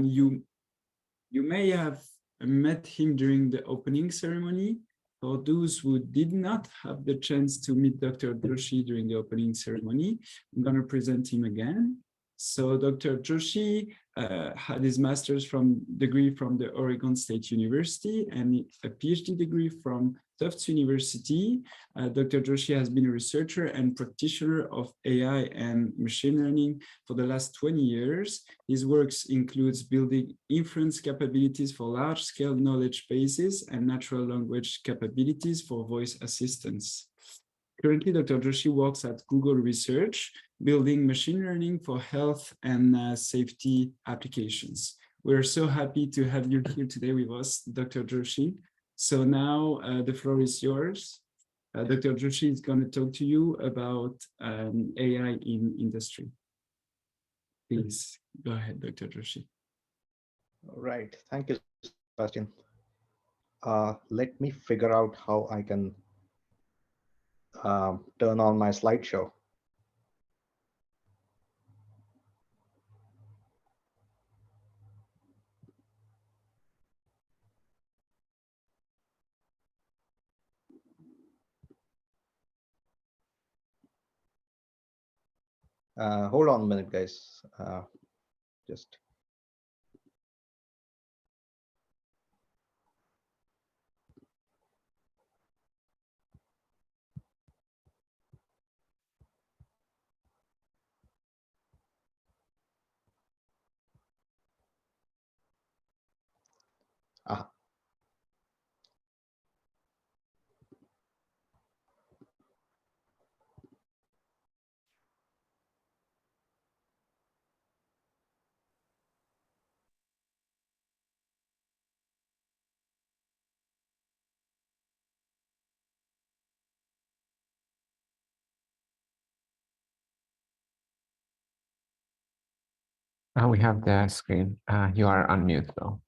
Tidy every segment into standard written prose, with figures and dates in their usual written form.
you may have met him during the opening ceremony. For those who did not have the chance to meet Dr. Joshi during the opening ceremony, I'm going to present him again. So Dr. Joshi had his master's degree from the Oregon State University and a PhD degree from Tufts University. Dr. Joshi has been a researcher and practitioner of AI and machine learning for the last 20 years. His works includes building inference capabilities for large-scale knowledge bases and natural language capabilities for voice assistance. Currently, Dr. Joshi works at Google Research, building machine learning for health and safety applications. We're so happy to have you here today with us, Dr. Joshi. So now the floor is yours. Dr. Joshi is going to talk to you about AI in industry. Please go ahead, Dr. Joshi. All right. Thank you, Sebastian. Let me figure out how I can turn on my slideshow. Hold on a minute, guys. Just. We have the screen. You are on mute though.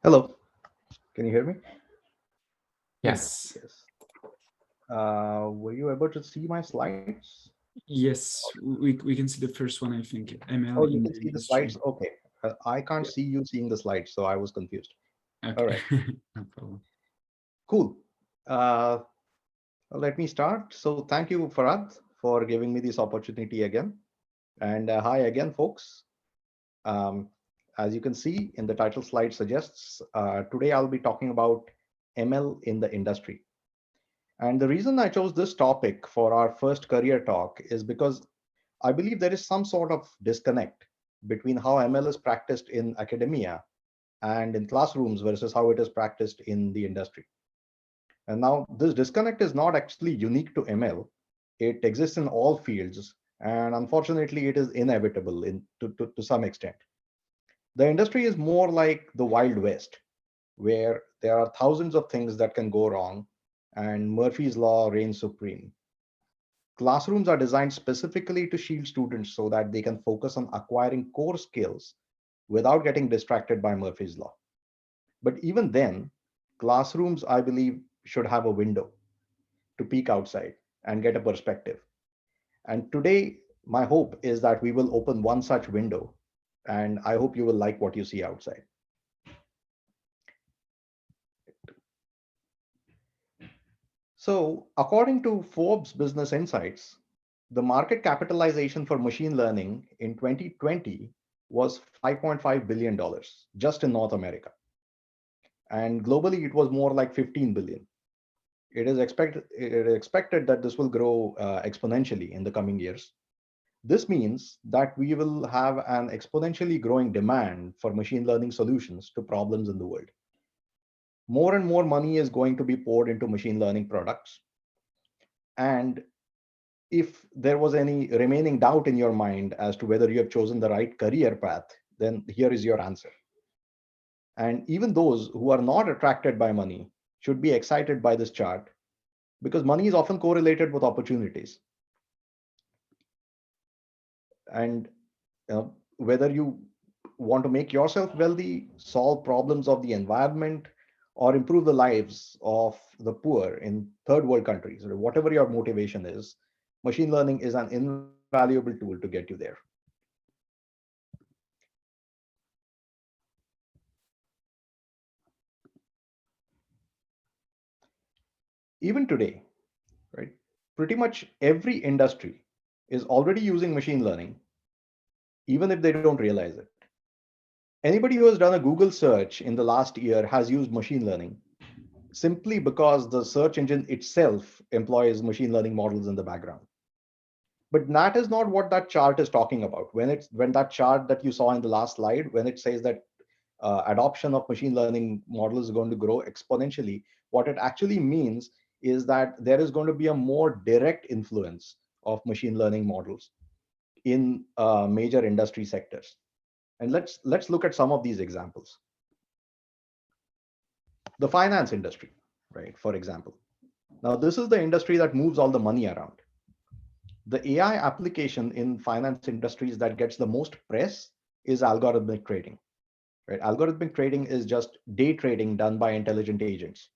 Hello. Can you hear me? Yes. Yes. Were you able to see my slides? Yes, we can see the first one, I think. ML Oh, you in can the see the industry. slides? Okay. I can't see you seeing the slides, so I was confused. Okay. All right. No problem. Cool. Let me start. So thank you, Farad, for giving me this opportunity again. And hi again, folks. As you can see in the title slide suggests, today I'll be talking about ML in the industry. And the reason I chose this topic for our first career talk is because I believe there is some sort of disconnect between how ML is practiced in academia and in classrooms versus how it is practiced in the industry. And now this disconnect is not actually unique to ML. It exists in all fields. And unfortunately, it is inevitable to some extent. The industry is more like the Wild West, where there are thousands of things that can go wrong, and Murphy's Law reigns supreme. Classrooms are designed specifically to shield students so that they can focus on acquiring core skills without getting distracted by Murphy's Law. But even then, classrooms, I believe, should have a window to peek outside and get a perspective. And today, my hope is that we will open one such window, and I hope you will like what you see outside. So, according to Forbes Business Insights, the market capitalization for machine learning in 2020 was $5.5 billion just in North America. And globally, it was more like 15 billion. It is expected that this will grow exponentially in the coming years. This means that we will have an exponentially growing demand for machine learning solutions to problems in the world. More and more money is going to be poured into machine learning products. And if there was any remaining doubt in your mind as to whether you have chosen the right career path, then here is your answer. And even those who are not attracted by money should be excited by this chart because money is often correlated with opportunities. And Whether you want to make yourself wealthy, solve problems of the environment, or improve the lives of the poor in third world countries, or whatever your motivation is, machine learning is an invaluable tool to get you there. Even today, right, pretty much every industry is already using machine learning, even if they don't realize it. Anybody who has done a Google search in the last year has used machine learning simply because the search engine itself employs machine learning models in the background. But that is not what that chart is talking about. When that chart that you saw in the last slide, when it says that adoption of machine learning models is going to grow exponentially, what it actually means is that there is going to be a more direct influence of machine learning models in major industry sectors. And let's look at some of these examples. The finance industry, right? For example, now this is the industry that moves all the money around. The AI application in finance industries that gets the most press is algorithmic trading. Right? Algorithmic trading is just day trading done by intelligent agents.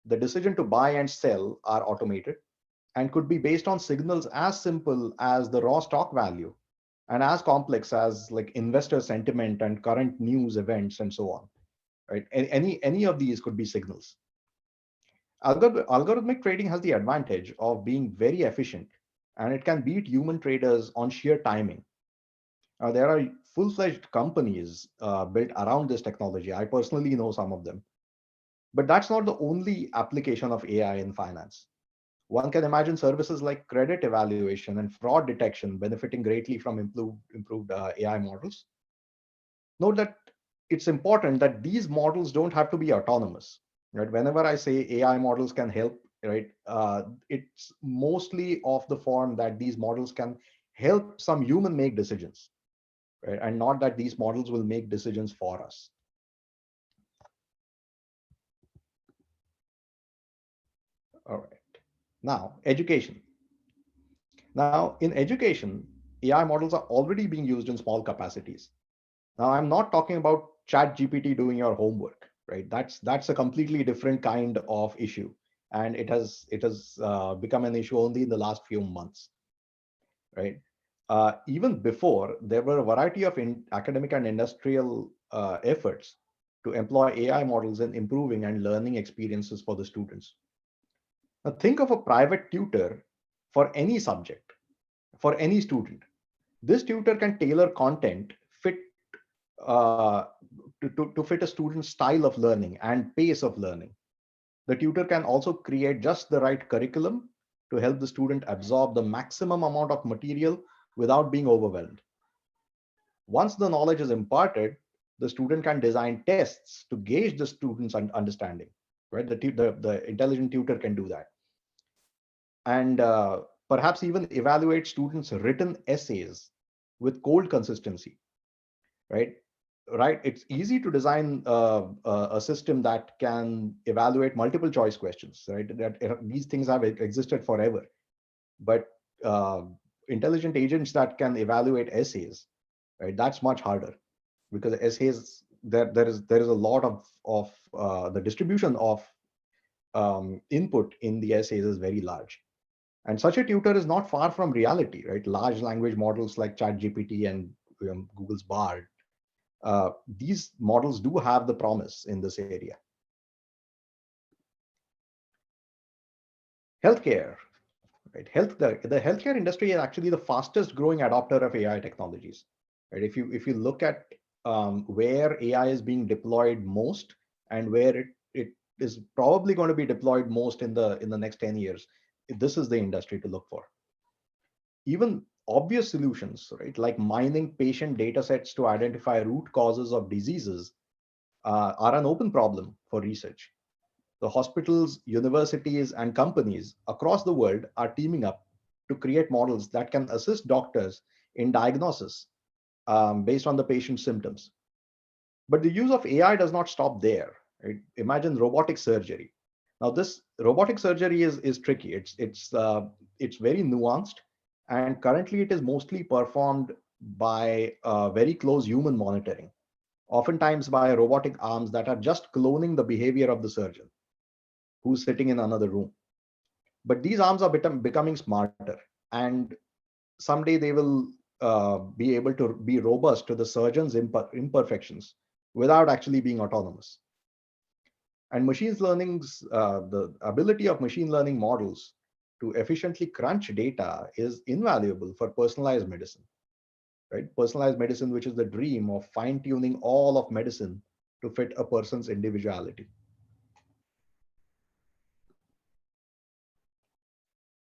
The decision to buy and sell are automated and could be based on signals as simple as the raw stock value and as complex as like investor sentiment and current news events and so on. Right? Any of these could be signals. Algorithmic trading has the advantage of being very efficient, and it can beat human traders on sheer timing. There are full-fledged companies built around this technology. I personally know some of them. But that's not the only application of AI in finance. One can imagine services like credit evaluation and fraud detection benefiting greatly from improved AI models. Note that it's important that these models don't have to be autonomous. Right? Whenever I say AI models can help, right, it's mostly of the form that these models can help some human make decisions, right, and not that these models will make decisions for us. All right. Now, education. Now, in education, AI models are already being used in small capacities. Now, I'm not talking about Chat GPT doing your homework, right? That's a completely different kind of issue, and it has become an issue only in the last few months, right? Even before, there were a variety of academic and industrial efforts to employ AI models in improving and learning experiences for the students. Now, think of a private tutor for any subject, for any student. This tutor can tailor content uh, to fit a student's style of learning and pace of learning. The tutor can also create just the right curriculum to help the student absorb the maximum amount of material without being overwhelmed. Once the knowledge is imparted, the student can design tests to gauge the student's understanding. Right, the intelligent tutor can do that, and perhaps even evaluate students' written essays with cold consistency. Right, right. It's easy to design a system that can evaluate multiple choice questions. Right, that these things have existed forever, but uh, intelligent agents that can evaluate essays, right, that's much harder, because essays, there is a lot of the distribution of input in the essays is very large. And such a tutor is not far from reality, right? Large language models like ChatGPT and Google's Bard, these models do have the promise in this area. Healthcare, right? The healthcare industry is actually the fastest growing adopter of AI technologies, right? If you look at where AI is being deployed most and where it is probably going to be deployed most in the next 10 years, this is the industry to look for. Even obvious solutions, right, like mining patient data sets to identify root causes of diseases, are an open problem for research. The hospitals, universities, and companies across the world are teaming up to create models that can assist doctors in diagnosis based on the patient's symptoms. But the use of AI does not stop there. Right? Imagine robotic surgery. Now, this robotic surgery is tricky. It's very nuanced, and currently it is mostly performed by very close human monitoring, oftentimes by robotic arms that are just cloning the behavior of the surgeon who's sitting in another room. But these arms are becoming smarter, and someday they will be able to be robust to the surgeon's imperfections without actually being autonomous. And machine learning's the ability of machine learning models to efficiently crunch data is invaluable for personalized medicine, right? Personalized medicine, which is the dream of fine tuning all of medicine to fit a person's individuality.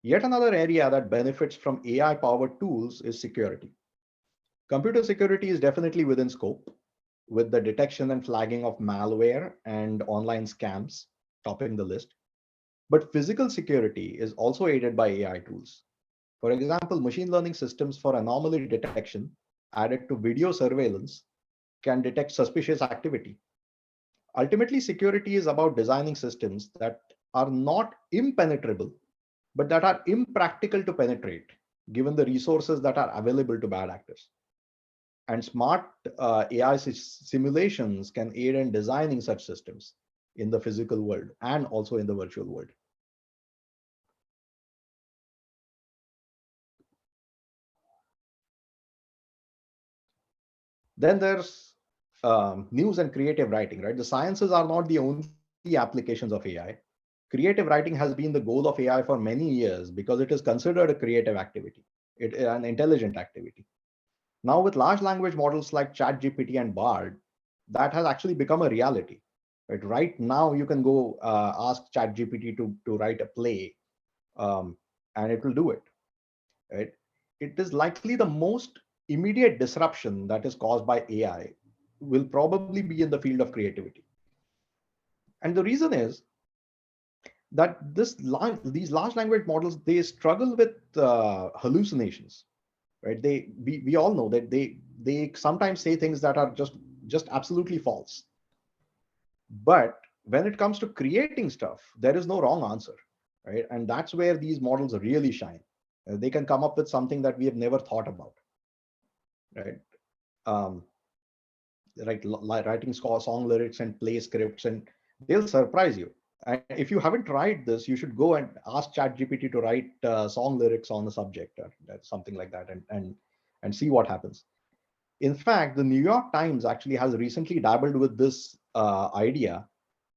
Yet another area that benefits from AI powered tools is security. Computer security is definitely within scope, with the detection and flagging of malware and online scams topping the list. But physical security is also aided by AI tools. For example, machine learning systems for anomaly detection added to video surveillance can detect suspicious activity. Ultimately, security is about designing systems that are not impenetrable, but that are impractical to penetrate, given the resources that are available to bad actors. And smart AI simulations can aid in designing such systems in the physical world and also in the virtual world. Then there's news and creative writing, right? The sciences are not the only applications of AI. Creative writing has been the goal of AI for many years because it is considered a creative activity, an intelligent activity. Now, with large language models like ChatGPT and Bard, that has actually become a reality. Right now, you can go ask ChatGPT to write a play, um, and it will do it. Right? It is likely the most immediate disruption that is caused by AI will probably be in the field of creativity. And the reason is that these large language models, they struggle with hallucinations, right? We all know that they sometimes say things that are just absolutely false. But when it comes to creating stuff, there is no wrong answer, right? And that's where these models really shine. They can come up with something that we have never thought about, right? Um, like writing song lyrics and play scripts, and they'll surprise you. And if you haven't tried this, you should go and ask ChatGPT to write song lyrics on a subject or something like that, and see what happens. In fact, the New York Times actually has recently dabbled with this idea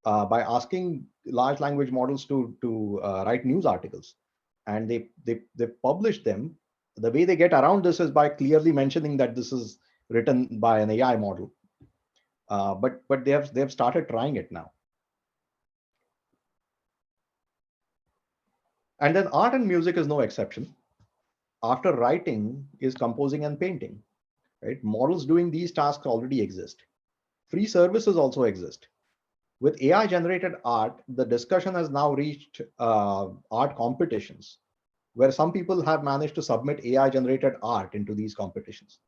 by asking large language models to write news articles, and they publish them. The way they get around this is by clearly mentioning that this is written by an AI model, but they have started trying it now. And then art and music is no exception. After writing is composing and painting, right? Models doing these tasks already exist. Free services also exist. With AI generated art, the discussion has now reached art competitions, where some people have managed to submit AI generated art into these competitions.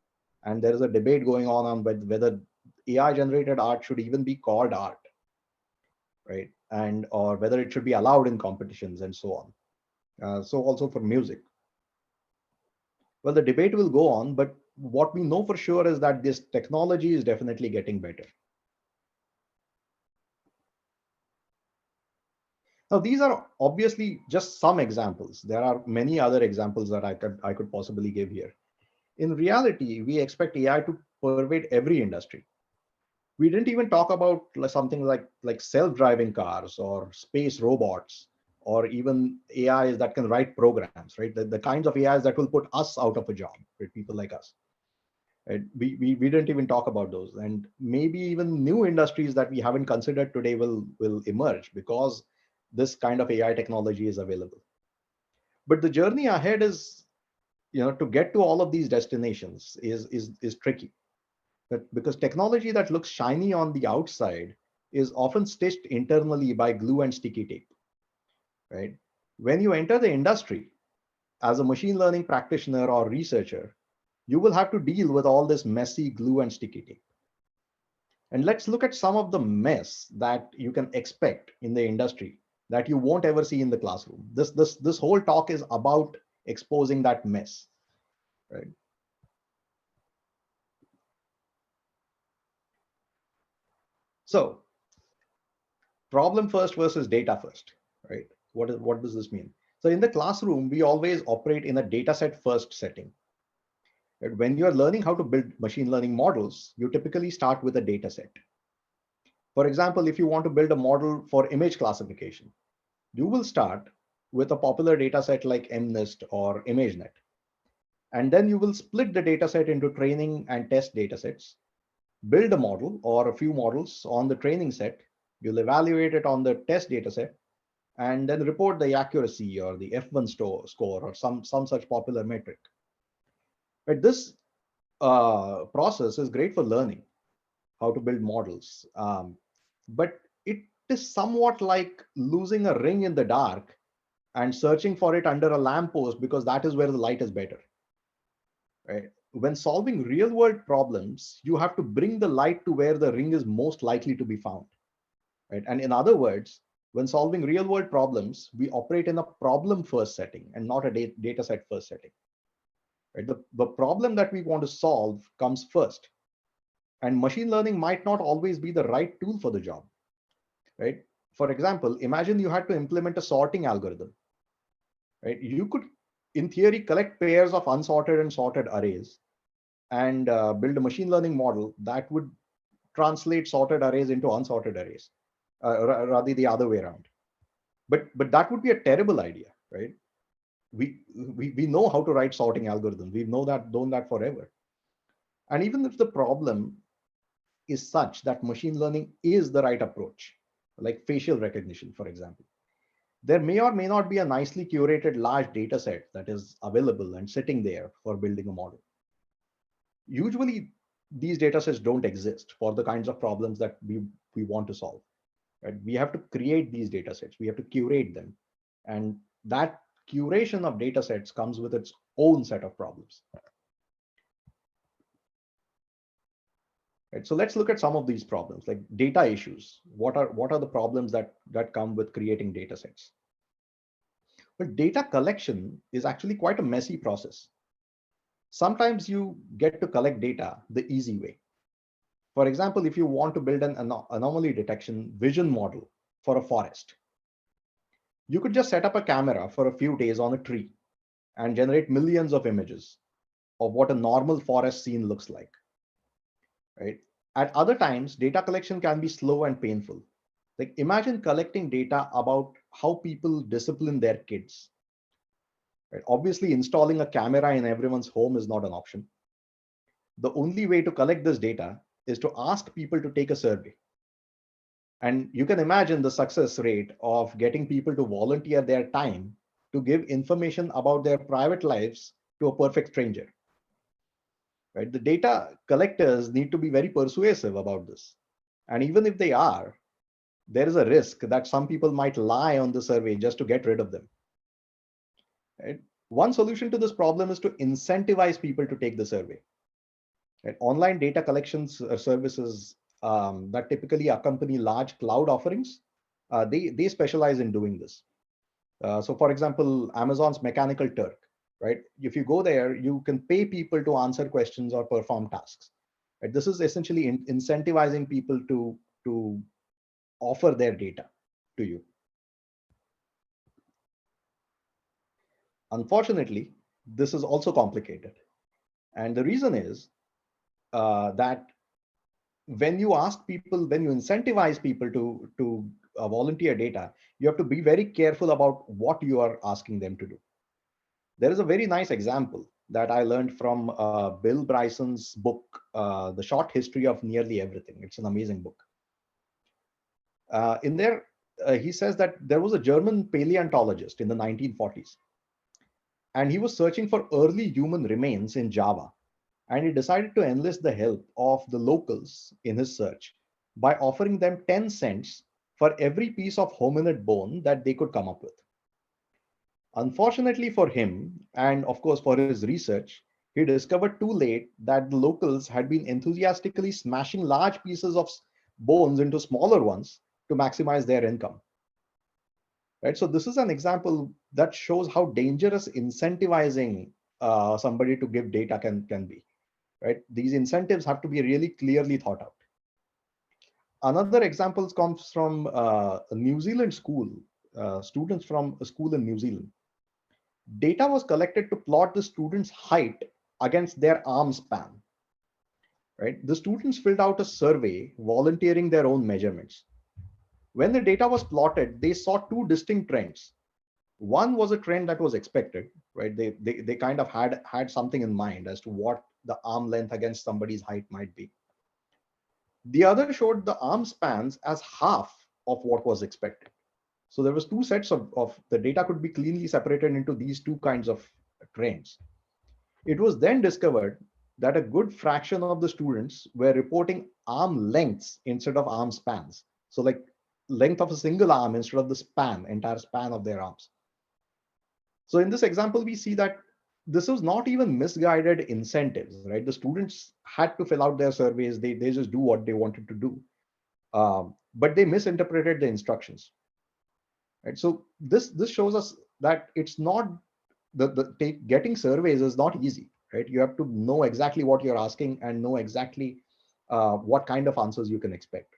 And there is a debate going on whether AI generated art should even be called art, right? And or whether it should be allowed in competitions and so on. So also for music. Well, the debate will go on, but what we know for sure is that this technology is definitely getting better. Now, these are obviously just some examples. There are many other examples that I could possibly give here. In reality, we expect AI to pervade every industry. We didn't even talk about something like self-driving cars or space robots, or even AIs that can write programs, right? The kinds of AIs that will put us out of a job, right? People like us. Right? We didn't even talk about those, and maybe even new industries that we haven't considered today will emerge because this kind of AI technology is available. But the journey ahead is, to get to all of these destinations is tricky. But because technology that looks shiny on the outside is often stitched internally by glue and sticky tape, right? When you enter the industry as a machine learning practitioner or researcher, you will have to deal with all this messy glue and sticky tape. And let's look at some of the mess that you can expect in the industry that you won't ever see in the classroom. This whole talk is about exposing that mess, right? So problem first versus data first, right? What does this mean? So in the classroom, we always operate in a data set first setting. Right? When you're learning how to build machine learning models, you typically start with a data set. For example, if you want to build a model for image classification, you will start with a popular data set like MNIST or ImageNet. And then you will split the data set into training and test data sets, build a model or a few models on the training set. You'll evaluate it on the test data set, and then report the accuracy or the F1 score or some such popular metric. But this process is great for learning how to build models. But it is somewhat like losing a ring in the dark and searching for it under a lamppost because that is where the light is better. Right? When solving real world problems, you have to bring the light to where the ring is most likely to be found. Right? And in other words, when solving real world problems, we operate in a problem first setting and not a data set first setting. Right? The problem that we want to solve comes first. And machine learning might not always be the right tool for the job. Right? For example, imagine you had to implement a sorting algorithm. Right? You could, in theory, collect pairs of unsorted and sorted arrays and build a machine learning model that would translate sorted arrays into unsorted arrays, rather the other way around. But that would be a terrible idea, right? We know how to write sorting algorithms. We've known that forever. And even if the problem is such that machine learning is the right approach, like facial recognition, for example, there may or may not be a nicely curated large data set that is available and sitting there for building a model. Usually, these data sets don't exist for the kinds of problems that we want to solve. Right? We have to create these data sets. We have to curate them. And that curation of data sets comes with its own set of problems. Right? So let's look at some of these problems, like data issues. What are the problems that come with creating data sets? But data collection is actually quite a messy process. Sometimes you get to collect data the easy way. For example, if you want to build an anomaly detection vision model for a forest, you could just set up a camera for a few days on a tree and generate millions of images of what a normal forest scene looks like. Right? At other times, data collection can be slow and painful. Like imagine collecting data about how people discipline their kids. Right? Obviously, installing a camera in everyone's home is not an option. The only way to collect this data is to ask people to take a survey. And you can imagine the success rate of getting people to volunteer their time to give information about their private lives to a perfect stranger. Right? The data collectors need to be very persuasive about this. And even if they are, there is a risk that some people might lie on the survey just to get rid of them. Right? One solution to this problem is to incentivize people to take the survey. Right? Online data collections services that typically accompany large cloud offerings, they specialize in doing this. So for example, Amazon's Mechanical Turk, right? If you go there, you can pay people to answer questions or perform tasks. Right? This is essentially incentivizing people to offer their data to you. Unfortunately, this is also complicated. And the reason is that when you incentivize people to volunteer data, you have to be very careful about what you are asking them to do. There is a very nice example that I learned from Bill Bryson's book, The Short History of Nearly Everything. It's an amazing book. In there, he says that there was a German paleontologist in the 1940s, and he was searching for early human remains in Java. And he decided to enlist the help of the locals in his search by offering them 10 cents for every piece of hominid bone that they could come up with. Unfortunately for him, and of course for his research, he discovered too late that the locals had been enthusiastically smashing large pieces of bones into smaller ones to maximize their income. Right? So this is an example that shows how dangerous incentivizing somebody to give data can be. Right? These incentives have to be really clearly thought out. Another example comes from a New Zealand school, students from a school in New Zealand. Data was collected to plot the students' height against their arm span. Right? The students filled out a survey volunteering their own measurements. When the data was plotted, they saw two distinct trends. One was a trend that was expected, right? They kind of had something in mind as to what the arm length against somebody's height might be. The other showed the arm spans as half of what was expected. So there was two sets of the data could be cleanly separated into these two kinds of trends. It was then discovered that a good fraction of the students were reporting arm lengths instead of arm spans. So like length of a single arm instead of the entire span of their arms. So in this example, we see that this was not even misguided incentives, right? The students had to fill out their surveys. They just do what they wanted to do. But they misinterpreted the instructions. Right? So this shows us that it's not getting surveys is not easy, right? You have to know exactly what you're asking and know exactly what kind of answers you can expect.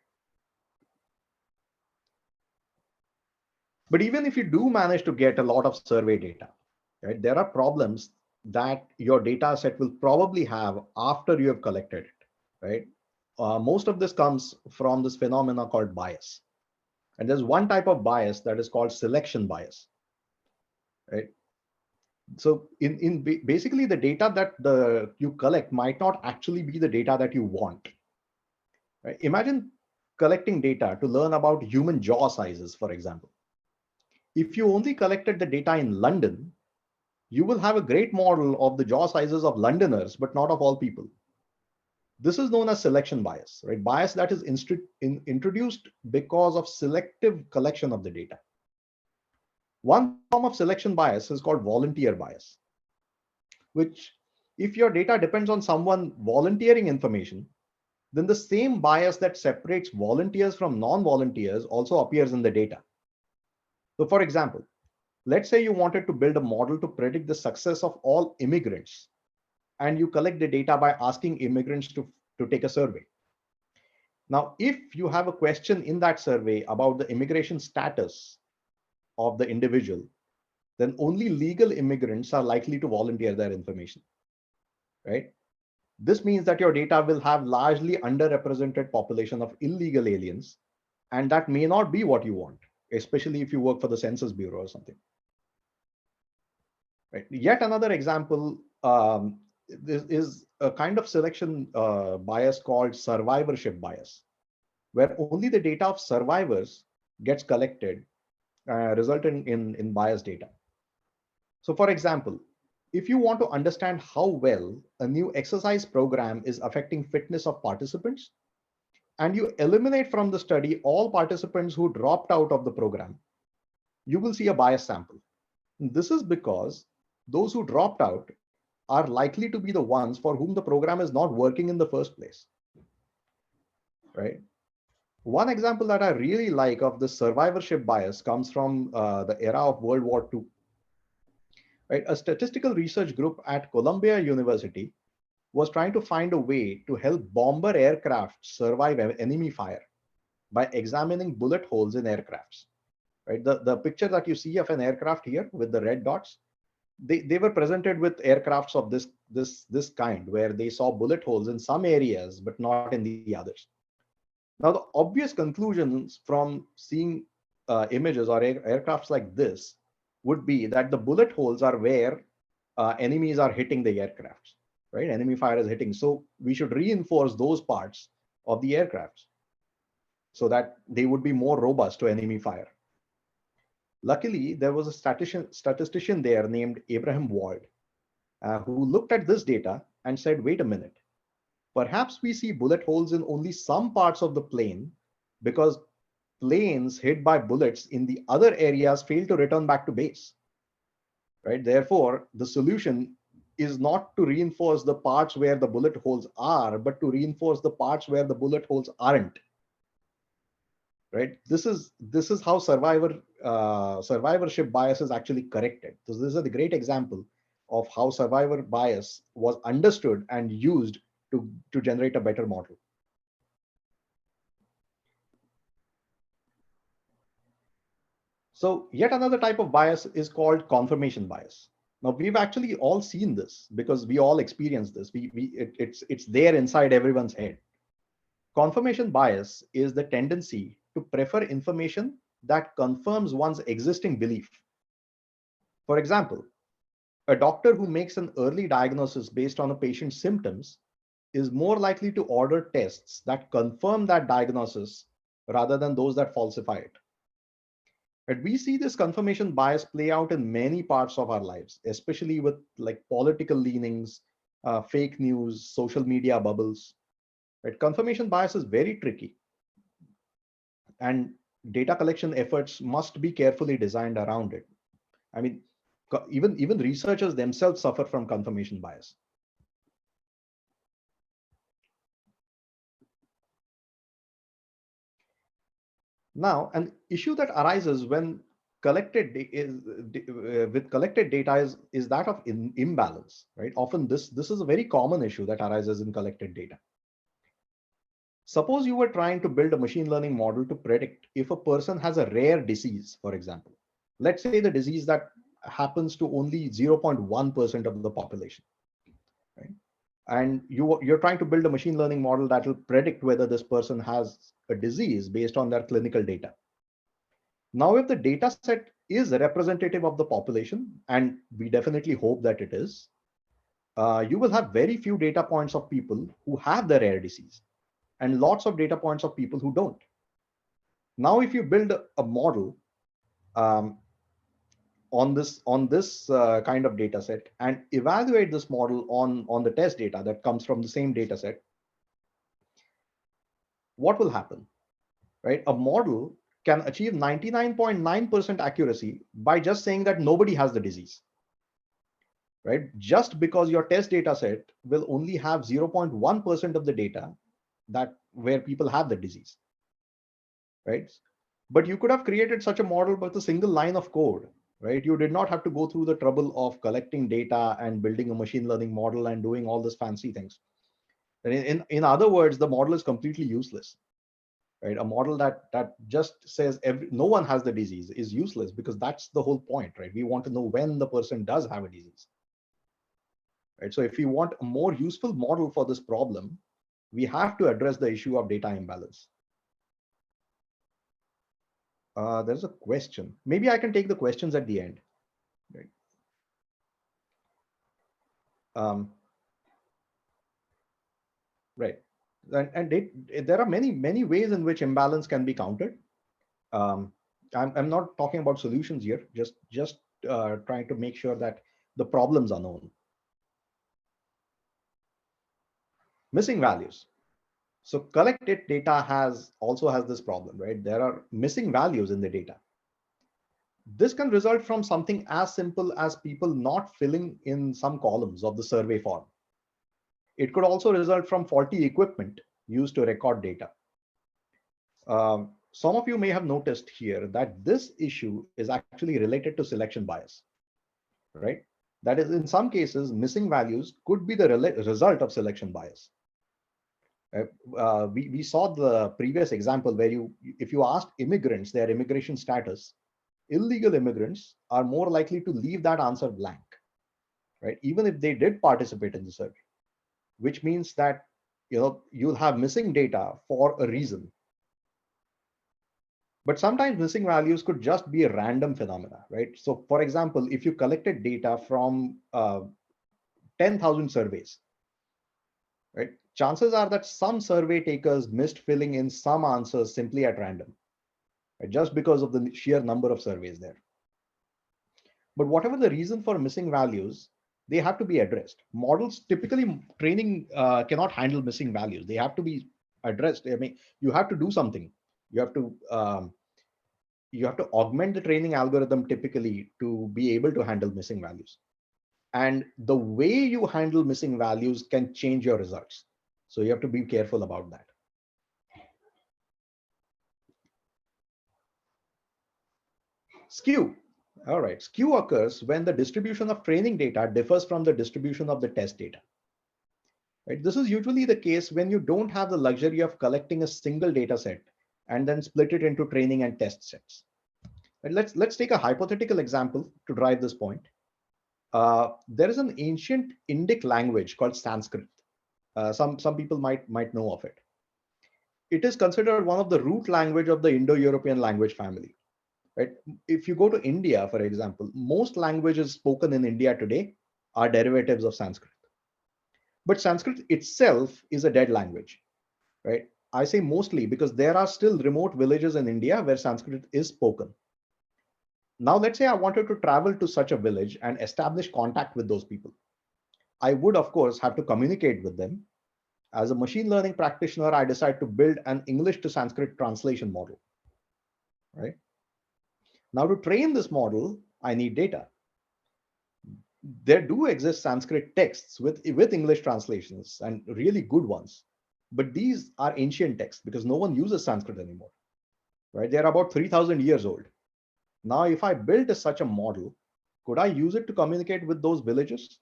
But even if you do manage to get a lot of survey data, right, there are problems that your data set will probably have after you have collected it, right? Most of this comes from this phenomena called bias. And there's one type of bias that is called selection bias, right? So basically the data that you collect might not actually be the data that you want. Right? Imagine collecting data to learn about human jaw sizes, for example. If you only collected the data in London, you will have a great model of the jaw sizes of Londoners, but not of all people. This is known as selection bias, right? Bias that is introduced because of selective collection of the data. One form of selection bias is called volunteer bias, which if your data depends on someone volunteering information, then the same bias that separates volunteers from non-volunteers also appears in the data. So for example, let's say you wanted to build a model to predict the success of all immigrants, and you collect the data by asking immigrants to take a survey. Now, if you have a question in that survey about the immigration status of the individual, then only legal immigrants are likely to volunteer their information, right? This means that your data will have largely underrepresented population of illegal aliens, and that may not be what you want, especially if you work for the Census Bureau or something. Right. Yet another example this is a kind of selection bias called survivorship bias, where only the data of survivors gets collected, resulting in biased data. So for example, if you want to understand how well a new exercise program is affecting fitness of participants, and you eliminate from the study all participants who dropped out of the program, you will see a biased sample. This is because those who dropped out are likely to be the ones for whom the program is not working in the first place, right? One example that I really like of the survivorship bias comes from the era of World War II. Right? A statistical research group at Columbia University was trying to find a way to help bomber aircraft survive enemy fire by examining bullet holes in aircrafts. Right? The picture that you see of an aircraft here with the red dots, they were presented with aircrafts of this kind, where they saw bullet holes in some areas but not in the others. Now the obvious conclusions from seeing images or aircrafts like this would be that the bullet holes are where enemies are hitting the aircrafts, right? Enemy fire is hitting, so we should reinforce those parts of the aircrafts so that they would be more robust to enemy fire. Luckily, there was a statistician there named Abraham Wald, who looked at this data and said, wait a minute, perhaps we see bullet holes in only some parts of the plane because planes hit by bullets in the other areas fail to return back to base. Right? Therefore, the solution is not to reinforce the parts where the bullet holes are, but to reinforce the parts where the bullet holes aren't. Right? This is how survivorship bias is actually corrected. So this is a great example of how survivor bias was understood and used to generate a better model. So yet another type of bias is called confirmation bias. Now we've actually all seen this because we all experience this. It's there inside everyone's head. Confirmation bias is the tendency to prefer information that confirms one's existing belief. For example, a doctor who makes an early diagnosis based on a patient's symptoms is more likely to order tests that confirm that diagnosis rather than those that falsify it. And we see this confirmation bias play out in many parts of our lives, especially with like political leanings, fake news, social media bubbles. Right? Confirmation bias is very tricky, and data collection efforts must be carefully designed around it. I mean, even researchers themselves suffer from confirmation bias. Now, an issue that arises when with collected data is that of imbalance, right? Often this is a very common issue that arises in collected data. Suppose you were trying to build a machine learning model to predict if a person has a rare disease, for example. Let's say the disease that happens to only 0.1% of the population, right? And you're trying to build a machine learning model that will predict whether this person has a disease based on their clinical data. Now, if the data set is representative of the population, and we definitely hope that it is, you will have very few data points of people who have the rare disease and lots of data points of people who don't. Now, if you build a model um, on this kind of data set and evaluate this model on the test data that comes from the same data set, what will happen, right? A model can achieve 99.9% accuracy by just saying that nobody has the disease, right? Just because your test data set will only have 0.1% of the data that where people have the disease, right? But you could have created such a model with a single line of code, right? You did not have to go through the trouble of collecting data and building a machine learning model and doing all these fancy things. In other words, the model is completely useless, right? A model that just says no one has the disease is useless because that's the whole point, right? We want to know when the person does have a disease, right? So if we want a more useful model for this problem, we have to address the issue of data imbalance. There's a question. Maybe I can take the questions at the end. Right. Right. There are many ways in which imbalance can be countered. I'm not talking about solutions here, just trying to make sure that the problems are known. Missing values. So collected data also has this problem, right? There are missing values in the data. This can result from something as simple as people not filling in some columns of the survey form. It could also result from faulty equipment used to record data. Some of you may have noticed here that this issue is actually related to selection bias, right? That is, in some cases, missing values could be the result of selection bias. We saw the previous example where if you asked immigrants their immigration status, illegal immigrants are more likely to leave that answer blank, right? Even if they did participate in the survey, which means that you'll have missing data for a reason. But sometimes missing values could just be a random phenomena, right? So for example, if you collected data from 10,000 surveys, right? Chances are that some survey takers missed filling in some answers simply at random, right? Just because of the sheer number of surveys there. But whatever the reason for missing values, they have to be addressed. Models typically training cannot handle missing values. They have to be addressed. I mean, you have to do something. You have to augment the training algorithm typically to be able to handle missing values. And the way you handle missing values can change your results. So you have to be careful about that. Skew. All right. Skew occurs when the distribution of training data differs from the distribution of the test data. Right? This is usually the case when you don't have the luxury of collecting a single data set and then split it into training and test sets. And let's take a hypothetical example to drive this point. There is an ancient Indic language called Sanskrit. Some people might know of it. It is considered one of the root language of the Indo-European language family. Right? If you go to India, for example, most languages spoken in India today are derivatives of Sanskrit. But Sanskrit itself is a dead language, right? I say mostly because there are still remote villages in India where Sanskrit is spoken. Now, let's say I wanted to travel to such a village and establish contact with those people. I would, of course, have to communicate with them. As a machine learning practitioner, I decide to build an English to Sanskrit translation model, right? Now, to train this model, I need data. There do exist Sanskrit texts with English translations and really good ones. But these are ancient texts because no one uses Sanskrit anymore, right? They're about 3,000 years old. Now, if I built such a model, could I use it to communicate with those villages?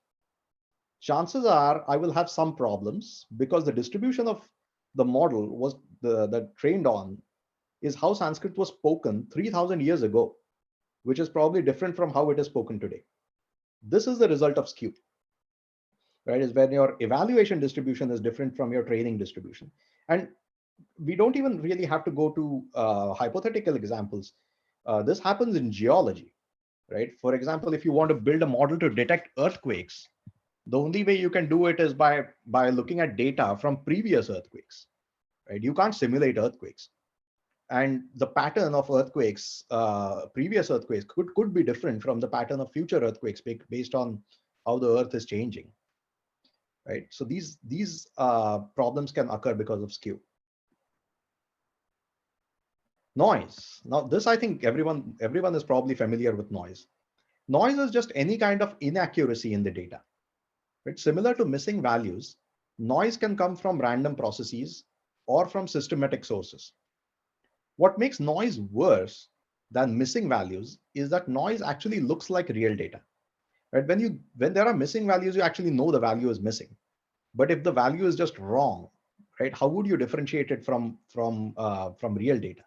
Chances are I will have some problems because the distribution of the model was the trained on is how Sanskrit was spoken 3,000 years ago, which is probably different from how it is spoken today. This is the result of skew, right? Is when your evaluation distribution is different from your training distribution. And we don't even really have to go to hypothetical examples. This happens in geology, right? For example, if you want to build a model to detect earthquakes, the only way you can do it is by looking at data from previous earthquakes, right? You can't simulate earthquakes. And the pattern of earthquakes, previous earthquakes could be different from the pattern of future earthquakes based on how the earth is changing, right? So these problems can occur because of skew. Noise. Now this, I think everyone is probably familiar with noise. Noise is just any kind of inaccuracy in the data. Right? Similar to missing values, noise can come from random processes or from systematic sources. What makes noise worse than missing values is that noise actually looks like real data. Right? When there are missing values, you actually know the value is missing. But if the value is just wrong, right? How would you differentiate it from real data?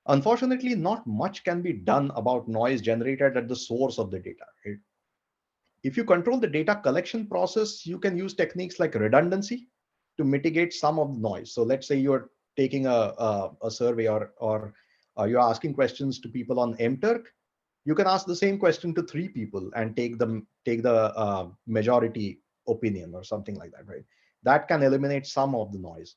Unfortunately, not much can be done about noise generated at the source of the data. Right? If you control the data collection process, you can use techniques like redundancy to mitigate some of the noise. So let's say you're taking a survey or you're asking questions to people on MTurk. You can ask the same question to 3 people and take the majority opinion or something like that, right? That can eliminate some of the noise.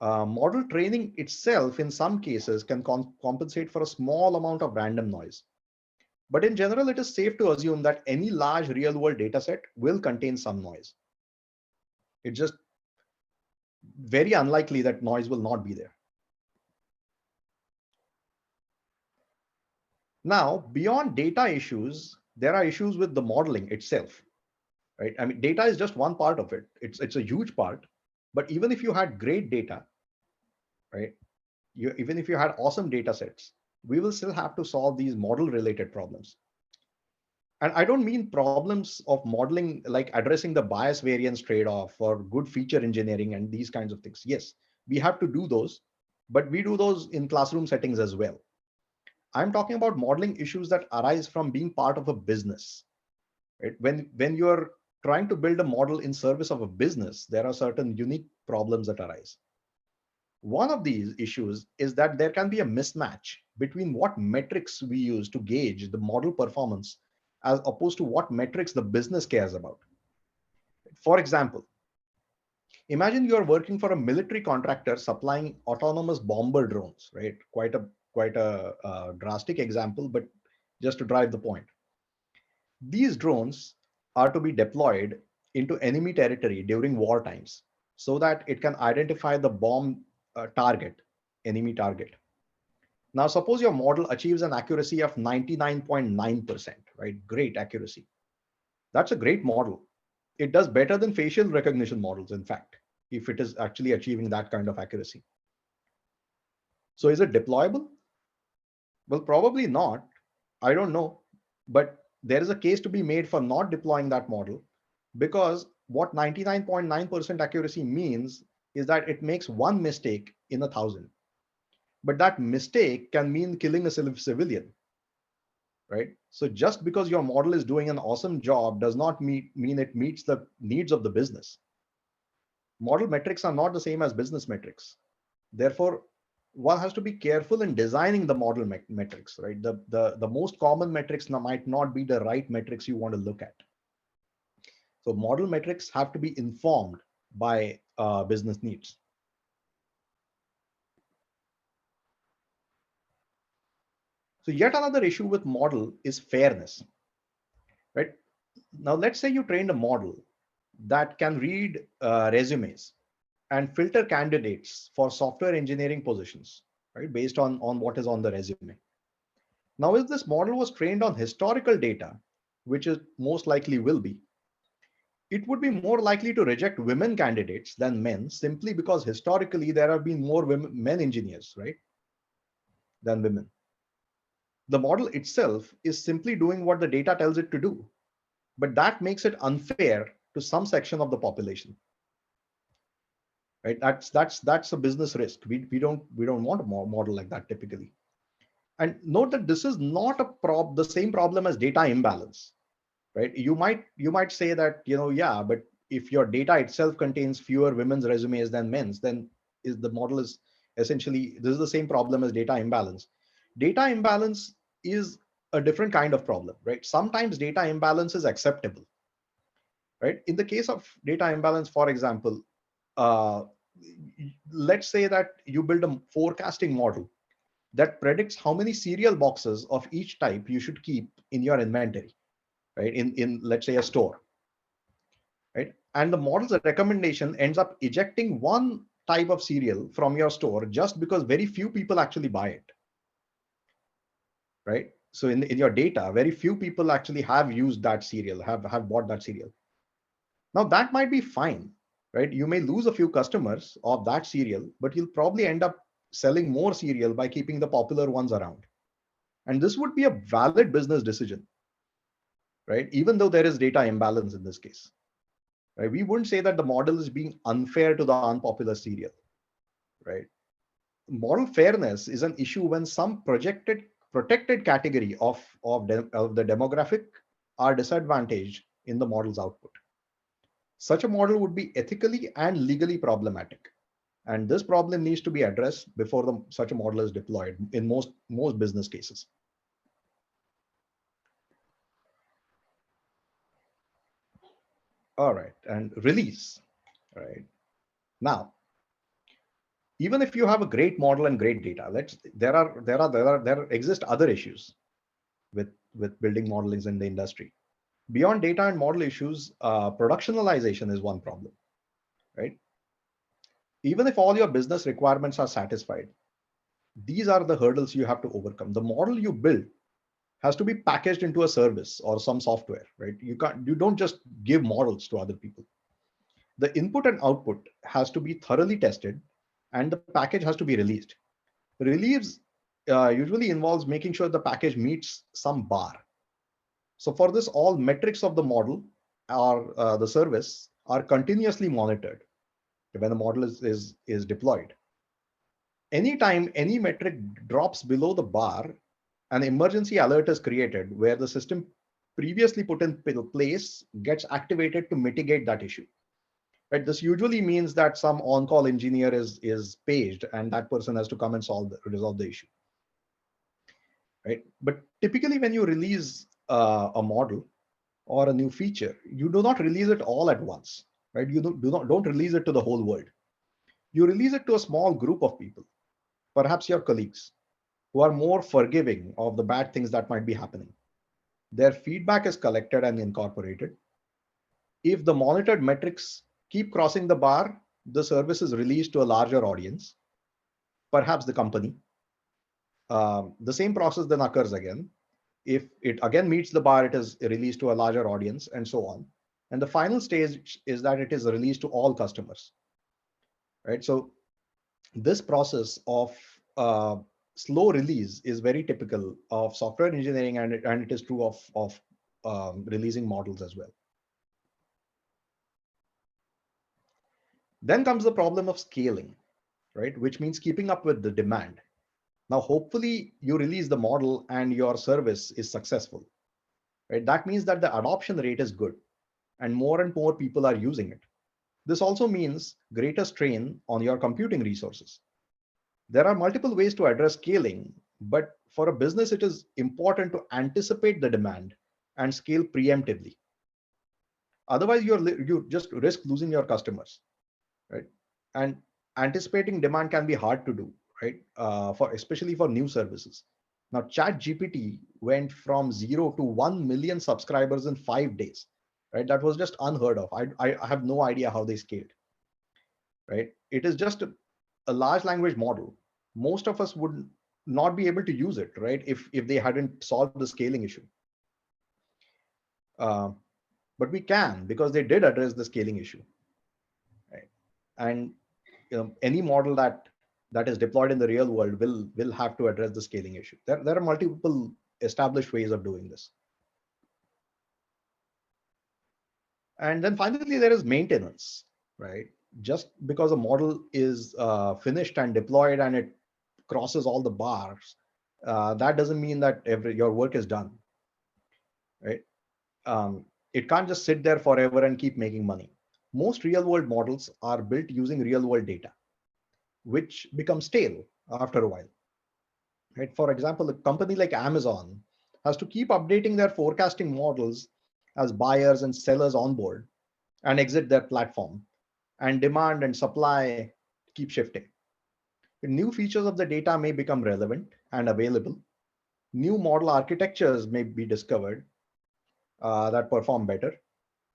Model training itself, in some cases, can compensate for a small amount of random noise. But in general, it is safe to assume that any large real-world data set will contain some noise. It's just very unlikely that noise will not be there. Now, beyond data issues, there are issues with the modeling itself, right? I mean, data is just one part of it. It's a huge part. But even if you had great data, right? Even if you had awesome data sets, we will still have to solve these model-related problems. And I don't mean problems of modeling like addressing the bias variance trade-off or good feature engineering and these kinds of things. Yes, we have to do those, but we do those in classroom settings as well. I'm talking about modeling issues that arise from being part of a business. Right? When you're trying to build a model in service of a business, there are certain unique problems that arise. One of these issues is that there can be a mismatch between what metrics we use to gauge the model performance as opposed to what metrics the business cares about. For example, imagine you're working for a military contractor supplying autonomous bomber drones, right? Quite a drastic example, but just to drive the point. These drones are to be deployed into enemy territory during war times so that it can identify the bomb enemy target. Now, suppose your model achieves an accuracy of 99.9%, right? Great accuracy. That's a great model. It does better than facial recognition models, in fact, if it is actually achieving that kind of accuracy. So is it deployable? Well, probably not. I don't know. But there is a case to be made for not deploying that model because what 99.9% accuracy means is that it makes one mistake in 1,000. but that mistake can mean killing a civilian, right? So just because your model is doing an awesome job does not mean it meets the needs of the business. Model metrics are not the same as business metrics. Therefore, one has to be careful in designing the model metrics, right? The most common metrics might not be the right metrics you want to look at. So model metrics have to be informed by business needs. So yet another issue with model is fairness, right? Now, let's say you trained a model that can read resumes and filter candidates for software engineering positions, right? Based on what is on the resume. Now, if this model was trained on historical data, which it most likely will be, it would be more likely to reject women candidates than men, simply because historically there have been more men engineers, right, than women. The model itself is simply doing what the data tells it to do, but that makes it unfair to some section of the population, right? That's a business risk. We don't want a model like that typically. And note that this is not the same problem as data imbalance, right? You might say that, yeah, but if your data itself contains fewer women's resumes than men's, then is the model is essentially, this is the same problem as data imbalance. Data imbalance is a different kind of problem, right? Sometimes data imbalance is acceptable, right? In the case of data imbalance, for example, uh, let's say that you build a forecasting model that predicts how many cereal boxes of each type you should keep in your inventory, right? In let's say a store, right? And the model's recommendation ends up ejecting one type of cereal from your store just because very few people actually buy it, right? So in your data, very few people actually have used that cereal, have bought that cereal. Now that might be fine, right? You may lose a few customers of that cereal, but you'll probably end up selling more cereal by keeping the popular ones around. And this would be a valid business decision, right? Even though there is data imbalance in this case, right? We wouldn't say that the model is being unfair to the unpopular cereal, right? Model fairness is an issue when some protected category of the demographic are disadvantaged in the model's output. Such a model would be ethically and legally problematic. And this problem needs to be addressed before such a model is deployed in most business cases. All right, and release, right? Now, even if you have a great model and great data, there exist other issues with building models in the industry. Beyond data and model issues, productionalization is one problem, right? Even if all your business requirements are satisfied, these are the hurdles you have to overcome. The model you build has to be packaged into a service or some software, right? You don't just give models to other people. The input and output has to be thoroughly tested, and the package has to be released. Release usually involves making sure the package meets some bar. So for this, all metrics of the model or the service are continuously monitored when the model is deployed. Anytime any metric drops below the bar, an emergency alert is created where the system previously put in place gets activated to mitigate that issue. Right? This usually means that some on-call engineer is paged, and that person has to come and resolve the issue. Right? But typically, when you release a model or a new feature, you do not release it all at once. Right? You don't release it to the whole world. You release it to a small group of people, perhaps your colleagues, who are more forgiving of the bad things that might be happening. Their feedback is collected and incorporated. If the monitored metrics keep crossing the bar, the service is released to a larger audience, perhaps the company. The same process then occurs again. If it again meets the bar, it is released to a larger audience, and so on. And the final stage is that it is released to all customers. Right? So this process of slow release is very typical of software engineering, and it is true of releasing models as well. Then comes the problem of scaling, right? Which means keeping up with the demand. Now, hopefully you release the model and your service is successful, right? That means that the adoption rate is good and more people are using it. This also means greater strain on your computing resources. There are multiple ways to address scaling, but for a business, it is important to anticipate the demand and scale preemptively. Otherwise, you just risk losing your customers, right? And anticipating demand can be hard to do, right? For especially for new services. Now, Chat GPT went from 0 to 1 million subscribers in 5 days, right? That was just unheard of. I have no idea how they scaled, right? It is just a large language model. Most of us would not be able to use it, right? If they hadn't solved the scaling issue. Uh, but we can, because they did address the scaling issue, right? And any model that is deployed in the real world will have to address the scaling issue. There are multiple established ways of doing this. And then finally, there is maintenance, right? Just because a model is finished and deployed and it crosses all the bars, that doesn't mean that your work is done, right? It can't just sit there forever and keep making money. Most real world models are built using real world data, which becomes stale after a while, right? For example, a company like Amazon has to keep updating their forecasting models as buyers and sellers onboard and exit their platform, and demand and supply keep shifting. New features of the data may become relevant and available. New model architectures may be discovered that perform better.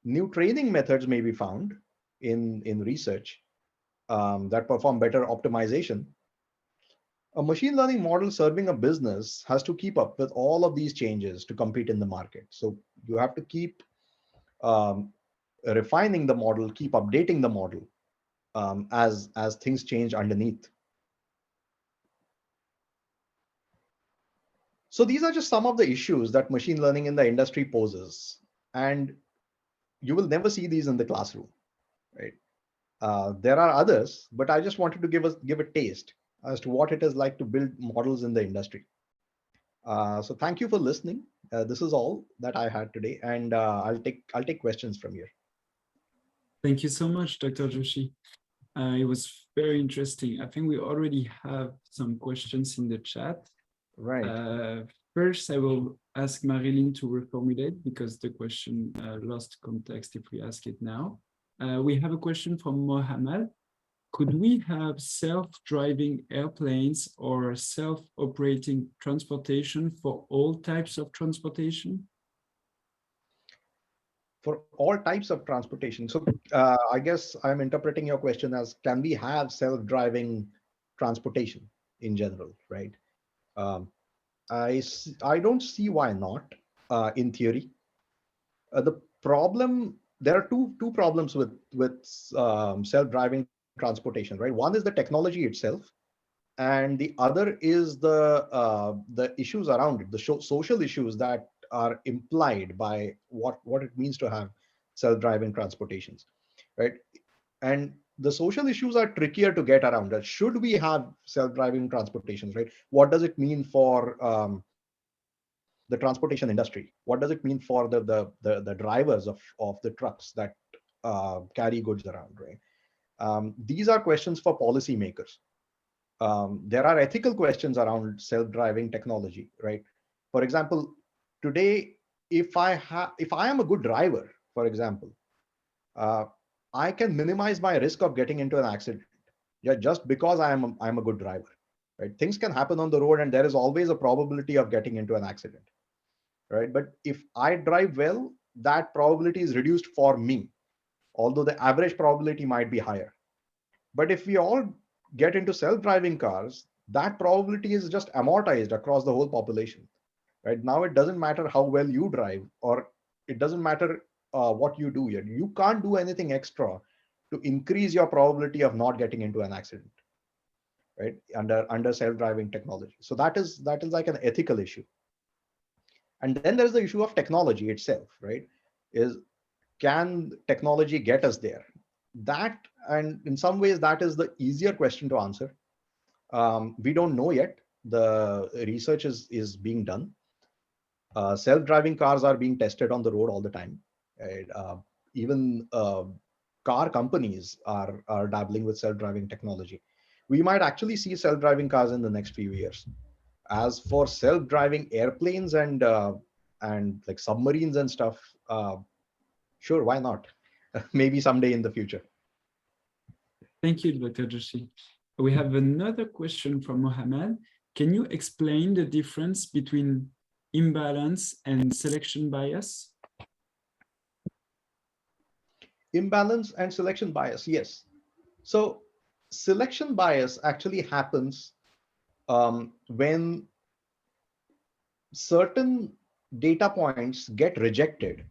New training methods may be found in research that perform better optimization. A machine learning model serving a business has to keep up with all of these changes to compete in the market. So you have to keep um, refining the model, keep updating the model as things change underneath. So these are just some of the issues that machine learning in the industry poses, and you will never see these in the classroom, right? There are others, but I just wanted to give a taste as to what it is like to build models in the industry. So thank you for listening. This is all that I had today, and I'll take questions from here. Thank you so much, Dr. Joshi. It was very interesting. I think we already have some questions in the chat. Right. First, I will ask Marilyn to reformulate because the question lost context if we ask it now. We have a question from Mohammed. Could we have self-driving airplanes or self-operating transportation for all types of transportation? For all types of transportation. So I guess I'm interpreting your question as, can we have self-driving transportation in general, right? Um, I don't see why not, in theory. The problem, there are two problems with self-driving transportation, right? One is the technology itself, and the other is the issues around it, the social issues that are implied by what it means to have self-driving transportations, right? And the social issues are trickier to get around. That should we have self-driving transportations, right? What does it mean for the transportation industry? What does it mean for the drivers of the trucks that carry goods around, right? These are questions for policymakers. There are ethical questions around self-driving technology, right? For example, today, if I am a good driver, for example, uh, I can minimize my risk of getting into an accident, yeah, just because I'm a good driver, right? Things can happen on the road, and there is always a probability of getting into an accident, right? But if I drive well, that probability is reduced for me, although the average probability might be higher. But if we all get into self-driving cars, that probability is just amortized across the whole population, right? Now it doesn't matter how well you drive, or it doesn't matter what you do. You can't do anything extra to increase your probability of not getting into an accident, right? Under self-driving technology. So that is like an ethical issue. And then there's the issue of technology itself, right? Is, can technology get us there? That, and in some ways, that is the easier question to answer. We don't know yet, the research is being done. Self-driving cars are being tested on the road all the time. Right? Even car companies are dabbling with self-driving technology. We might actually see self-driving cars in the next few years. As for self-driving airplanes and like submarines and stuff, sure, why not? Maybe someday in the future. Thank you, Dr. Joshi. We have another question from Mohammed. Can you explain the difference between imbalance and selection bias? Imbalance and selection bias, yes. So selection bias actually happens when certain data points get rejected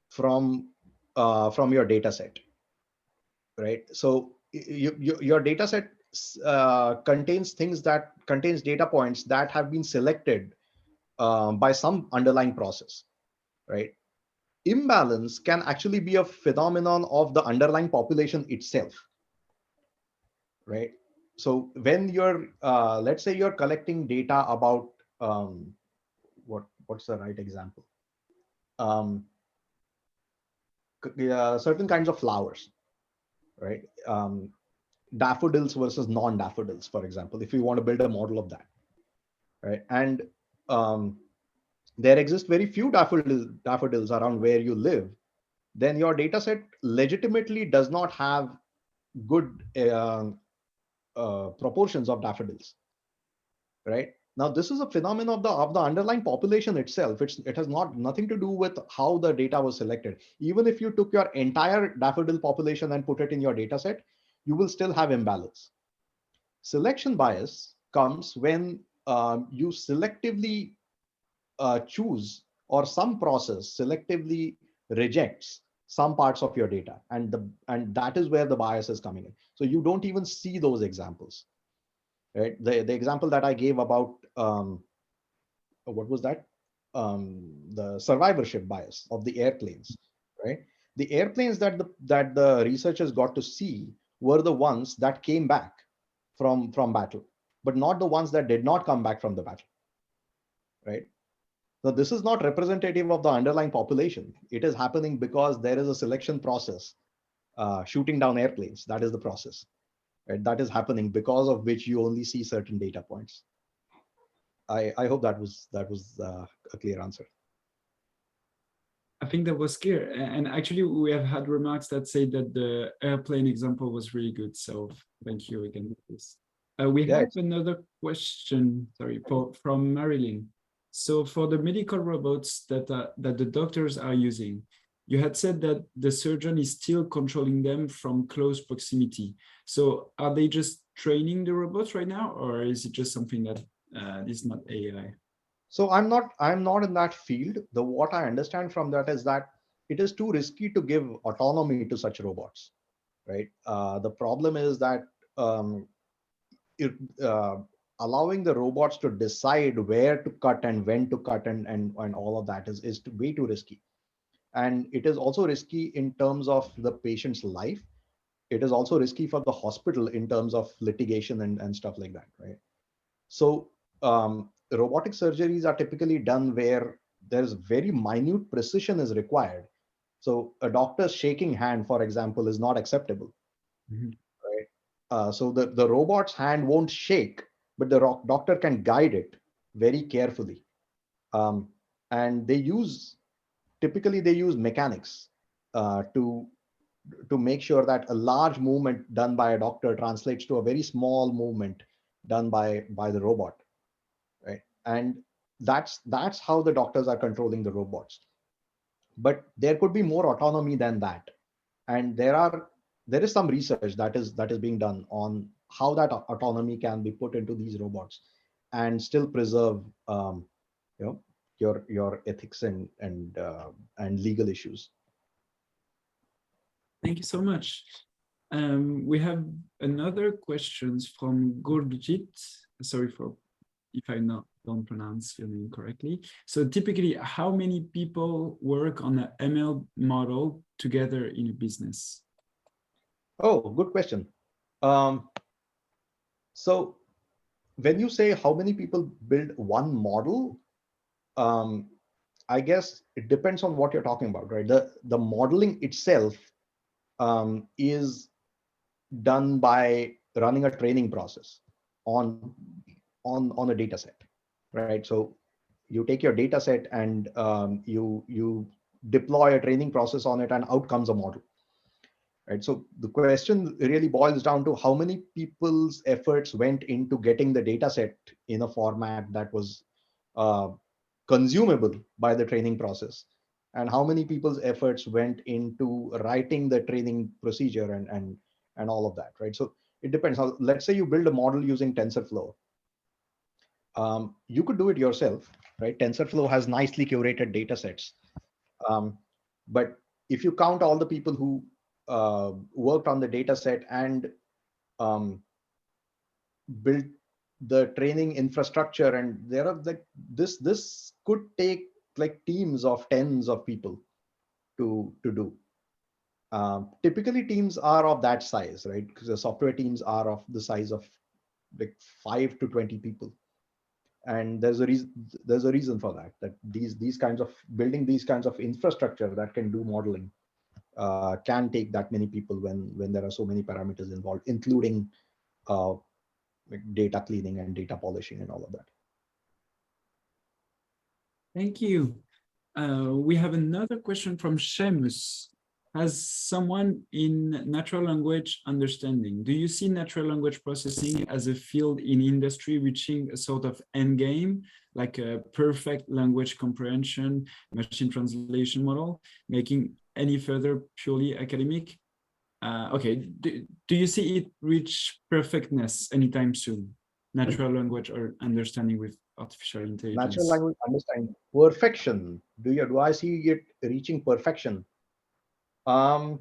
from your data set, right? So your data set contains data points that have been selected by some underlying process, right? Imbalance can actually be a phenomenon of the underlying population itself, right? So when you're let's say you're collecting data about what's the right example, certain kinds of flowers, right? Daffodils versus non-daffodils, for example, if you want to build a model of that, right? And there exist very few daffodils around where you live, then your data set legitimately does not have good proportions of daffodils, right? Now, this is a phenomenon of the underlying population itself. It has nothing to do with how the data was selected. Even if you took your entire daffodil population and put it in your data set, you will still have imbalance. Selection bias comes when you selectively choose, or some process selectively rejects some parts of your data, and that is where the bias is coming in. So you don't even see those examples, right? The example that I gave about what was that? The survivorship bias of the airplanes, right? The airplanes that the researchers got to see were the ones that came back from battle, but not the ones that did not come back from the battle, right? So this is not representative of the underlying population. It is happening because there is a selection process, shooting down airplanes. That is the process, right? That is happening, because of which you only see certain data points. I hope that was a clear answer. I think that was clear. And actually, we have had remarks that say that the airplane example was really good. So thank you again for this. We have another question, sorry, from Marilyn. So for the medical robots that the doctors are using, you had said that the surgeon is still controlling them from close proximity. So are they just training the robots right now, or is it just something that is not AI? So I'm not in that field. What I understand from that is that it is too risky to give autonomy to such robots, right? The problem is that allowing the robots to decide where to cut and when to cut and all of that is way too risky. And it is also risky in terms of the patient's life. It is also risky for the hospital in terms of litigation and stuff like that, right? So robotic surgeries are typically done where there's very minute precision is required. So a doctor's shaking hand, for example, is not acceptable, right? So the robot's hand won't shake, but the doctor can guide it very carefully. And typically they use mechanics to make sure that a large movement done by a doctor translates to a very small movement done by the robot, right? And that's how the doctors are controlling the robots. But there could be more autonomy than that, and there is some research that is being done on how that autonomy can be put into these robots and still preserve you know your ethics and legal issues. Thank you so much. We have another questions from Gurjit. Sorry if I don't pronounce your name correctly. So typically, how many people work on an ML model together in a business? Oh, good question. So when you say how many people build one model, um, I guess it depends on what you're talking about, right? The modeling itself is done by running a training process on on a data set, right? So you take your data set and you deploy a training process on it, and out comes a model, right? So the question really boils down to how many people's efforts went into getting the data set in a format that was uh, consumable by the training process, and how many people's efforts went into writing the training procedure and all of that, right? So it depends. How, let's say you build a model using TensorFlow. You could do it yourself, right? TensorFlow has nicely curated data sets. But if you count all the people who worked on the data set and um, built the training infrastructure, and there are like this could take like teams of tens of people to do. Typically teams are of that size, right? Because the software teams are of the size of like 5 to 20 people, and there's a reason for that, that these kinds of building these kinds of infrastructure that can do modeling can take that many people when there are so many parameters involved, including uh, like data cleaning and data polishing and all of that. Thank you. We have another question from Seamus. As someone in natural language understanding, do you see natural language processing as a field in industry reaching a sort of end game, like a perfect language comprehension, machine translation model, making any further purely academic? Okay, do you see it reach perfectness anytime soon? Natural language or understanding with artificial Natural intelligence? language understanding perfection. Do I see it reaching perfection? um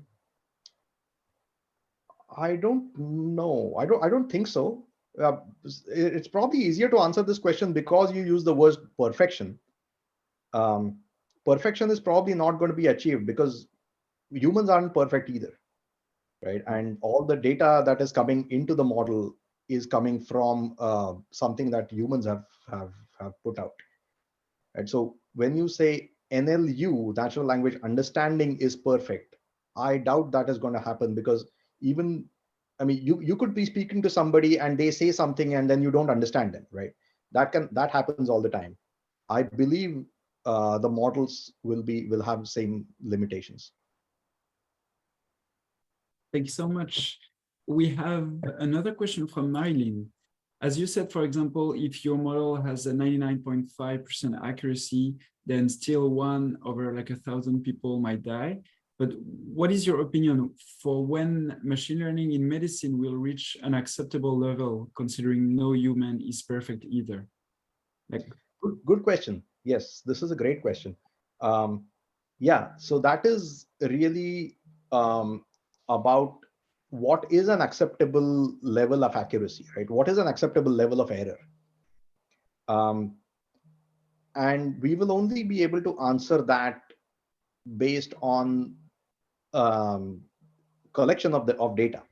I don't know. I don't think so. It's probably easier to answer this question because you use the word perfection. um Perfection is probably not going to be achieved because humans aren't perfect either, right? And all the data that is coming into the model is coming from something that humans have put out, right? So when you say NLU, natural language understanding, is perfect, I doubt that is going to happen, because even, I mean, you could be speaking to somebody and they say something and then you don't understand them, right? That happens all the time. I believe the models will have the same limitations. Thank you so much. We have another question from Marilyn. As you said, for example, if your model has a 99.5% accuracy, then still 1 over like 1,000 people might die. But what is your opinion for when machine learning in medicine will reach an acceptable level, considering no human is perfect either? Like, Good question. Yes, this is a great question. Um, yeah, so that is really about what is an acceptable level of accuracy, right? What is an acceptable level of error? Um, and we will only be able to answer that based on collection of data,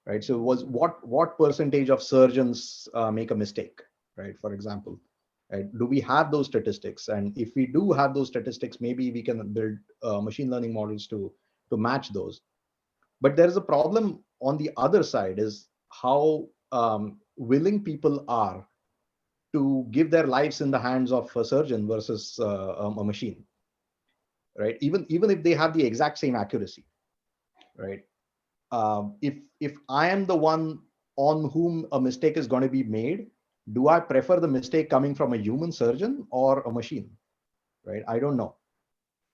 right? So was what percentage of surgeons make a mistake, right? For example, right? Do we have those statistics? And if we do have those statistics, maybe we can build machine learning models to match those. But there is a problem on the other side, is how willing people are to give their lives in the hands of a surgeon versus a machine, right? Even if they have the exact same accuracy, right? If I am the one on whom a mistake is going to be made, do I prefer the mistake coming from a human surgeon or a machine, right? I don't know.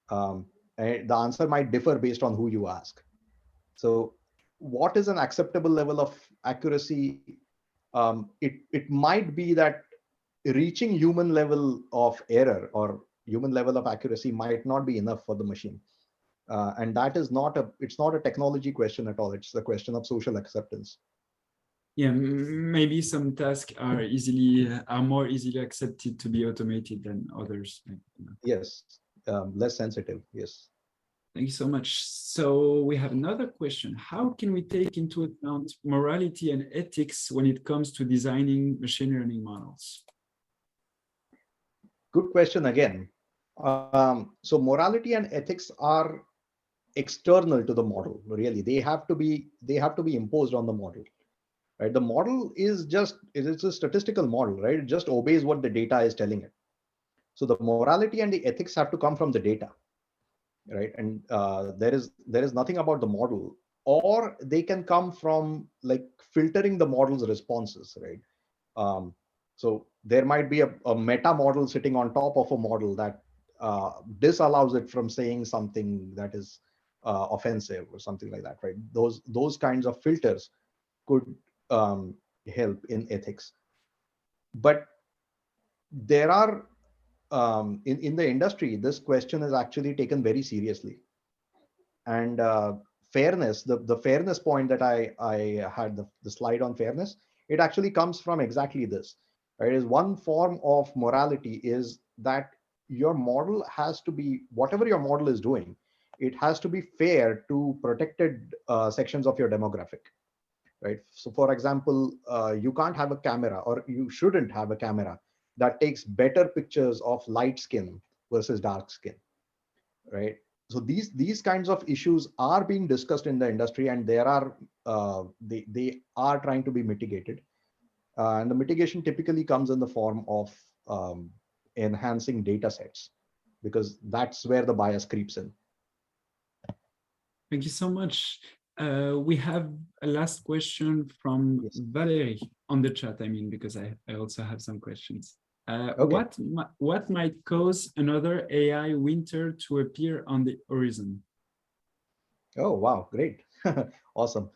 The answer might differ based on who you ask. So what is an acceptable level of accuracy? It might be that reaching human level of error or human level of accuracy might not be enough for the machine. And that is not it's not a technology question at all. It's a question of social acceptance. yeah, maybe some tasks are more easily accepted to be automated than others. Yes, less sensitive. Yes. Thank you so much. So we have another question. How can we take into account morality and ethics when it comes to designing machine learning models? Good question again. So morality and ethics are external to the model. Really, they have to be imposed on the model. Right? The model is it's a statistical model, right? It just obeys what the data is telling it. So the morality and the ethics have to come from the data, right? And there is nothing about the model, or they can come from like filtering the model's responses, right? Um, so there might be a meta model sitting on top of a model that disallows it from saying something that is offensive or something like that, right? Those kinds of filters could um, help in ethics. But there are in the industry, this question is actually taken very seriously. And fairness, the fairness point that I had, the slide on fairness, it actually comes from exactly this. Right? Is one form of morality is that your model has to be, whatever your model is doing, it has to be fair to protected sections of your demographic. Right? So for example, you can't have a camera, or you shouldn't have a camera that takes better pictures of light skin versus dark skin, right? So these kinds of issues are being discussed in the industry, and there are they are trying to be mitigated. And the mitigation typically comes in the form of enhancing data sets, because that's where the bias creeps in. Thank you so much. We have a last question from Yes. Valerie on the chat, I mean, because I also have some questions. Okay. What might cause another AI winter to appear on the horizon? Oh, wow, great. Awesome.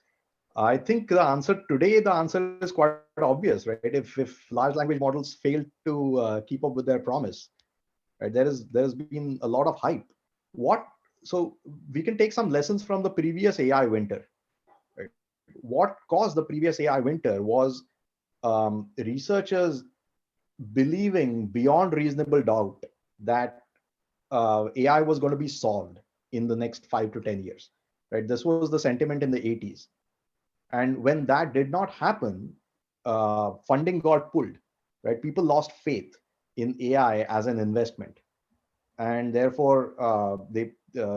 I think the answer is quite obvious, right? If large language models fail to keep up with their promise, right? There's been a lot of hype. What So we can take some lessons from the previous AI winter. Right? What caused the previous AI winter was researchers believing beyond reasonable doubt that AI was going to be solved in the next 5 to 10 years. Right? This was the sentiment in the 80s. And when that did not happen, funding got pulled. Right? People lost faith in AI as an investment, and therefore the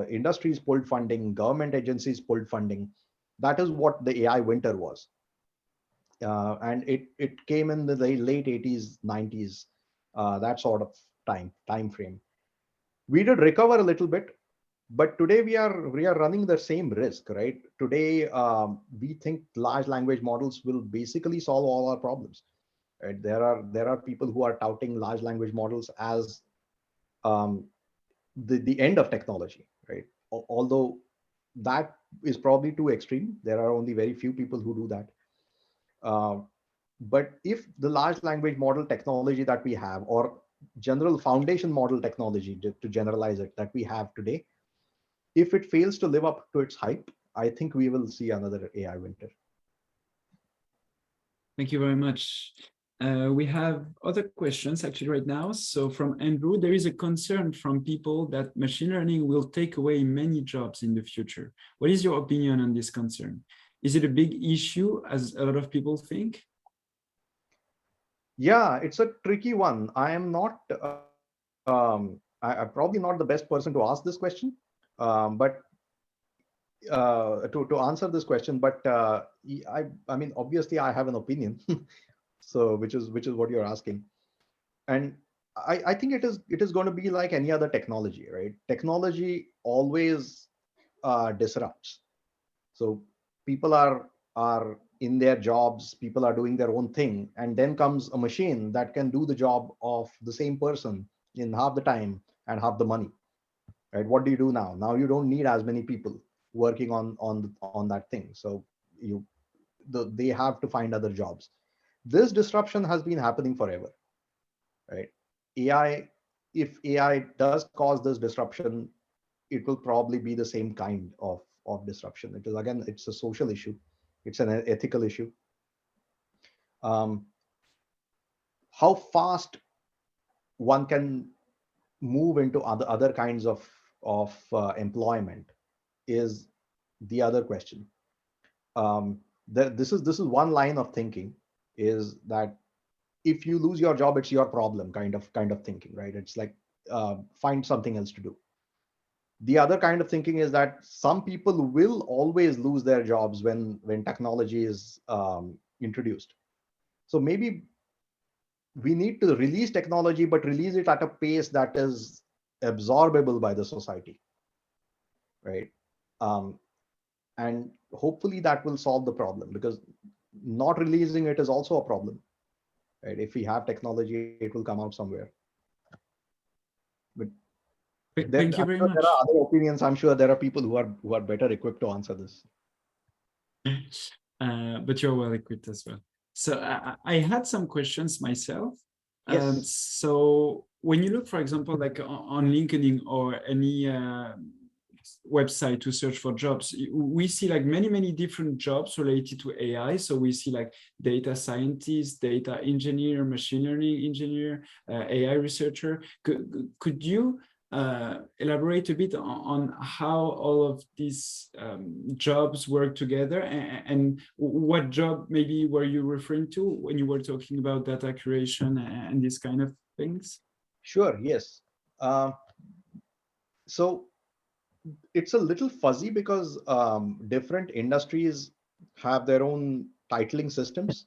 industries pulled funding, government agencies pulled funding. That is what the AI winter was. And it came in the late 80s, 90s, that sort of time frame. We did recover a little bit, but today we are running the same risk, right? Today we think large language models will basically solve all our problems. Right? There are people who are touting large language models as um, the end of technology, right? Although that is probably too extreme. There are only very few people who do that. Uh, but if the large language model technology that we have, or general foundation model technology, to generalize it, that we have today, if it fails to live up to its hype, I think we will see another AI winter. Thank you very much. We have other questions actually right now. So from Andrew, there is a concern from people that machine learning will take away many jobs in the future. What is your opinion on this concern? Is it a big issue as a lot of people think? Yeah, it's a tricky one. I am not, I'm probably not the best person to ask this question, but to answer this question. But I mean, obviously, I have an opinion. So, which is what you're asking. And I think it is going to be like any other technology, right? Technology always disrupts. So people are in their jobs, people are doing their own thing, and then comes a machine that can do the job of the same person in half the time and half the money. Right? What do you do now? Now you don't need as many people working on that thing. So they have to find other jobs. This disruption has been happening forever, right? AI, if AI does cause this disruption, it will probably be the same kind of disruption. It is, again, it's a social issue, it's an ethical issue. um, how fast one can move into other kinds of employment is the other question. This is one line of thinking, is that if you lose your job, it's your problem, kind of thinking, right? It's like, find something else to do. The other kind of thinking is that some people will always lose their jobs when technology is introduced. So maybe we need to release technology, but release it at a pace that is absorbable by the society, right? And hopefully that will solve the problem, because not releasing it is also a problem, right? If we have technology, it will come out somewhere. But Thank you very there are much. other opinions. I'm sure there are people who are better equipped to answer this. But you're well equipped as well. So I had some questions myself. Yes. So when you look, for example, like on LinkedIn or any website to search for jobs, we see like many different jobs related to AI. So we see like data scientist, data engineer, machine learning engineer, AI researcher. Could you elaborate a bit on how all of these jobs work together, and what job maybe were you referring to when you were talking about data curation and these kind of things? Sure. Yes. So it's a little fuzzy, because different industries have their own titling systems.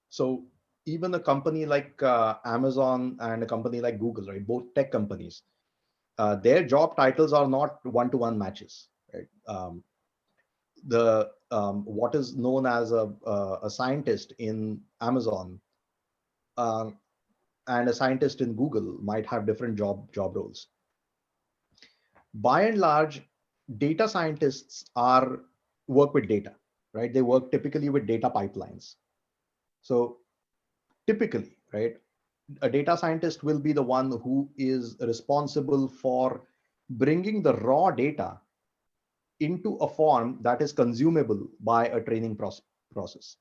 So even a company like Amazon and a company like Google, right, both tech companies, their job titles are not one-to-one matches, right? What is known as a scientist in Amazon um, and a scientist in Google might have different job roles. By and large, data scientists are work with data, right? They work typically with data pipelines. So typically, right, a data scientist will be the one who is responsible for bringing the raw data into a form that is consumable by a training process,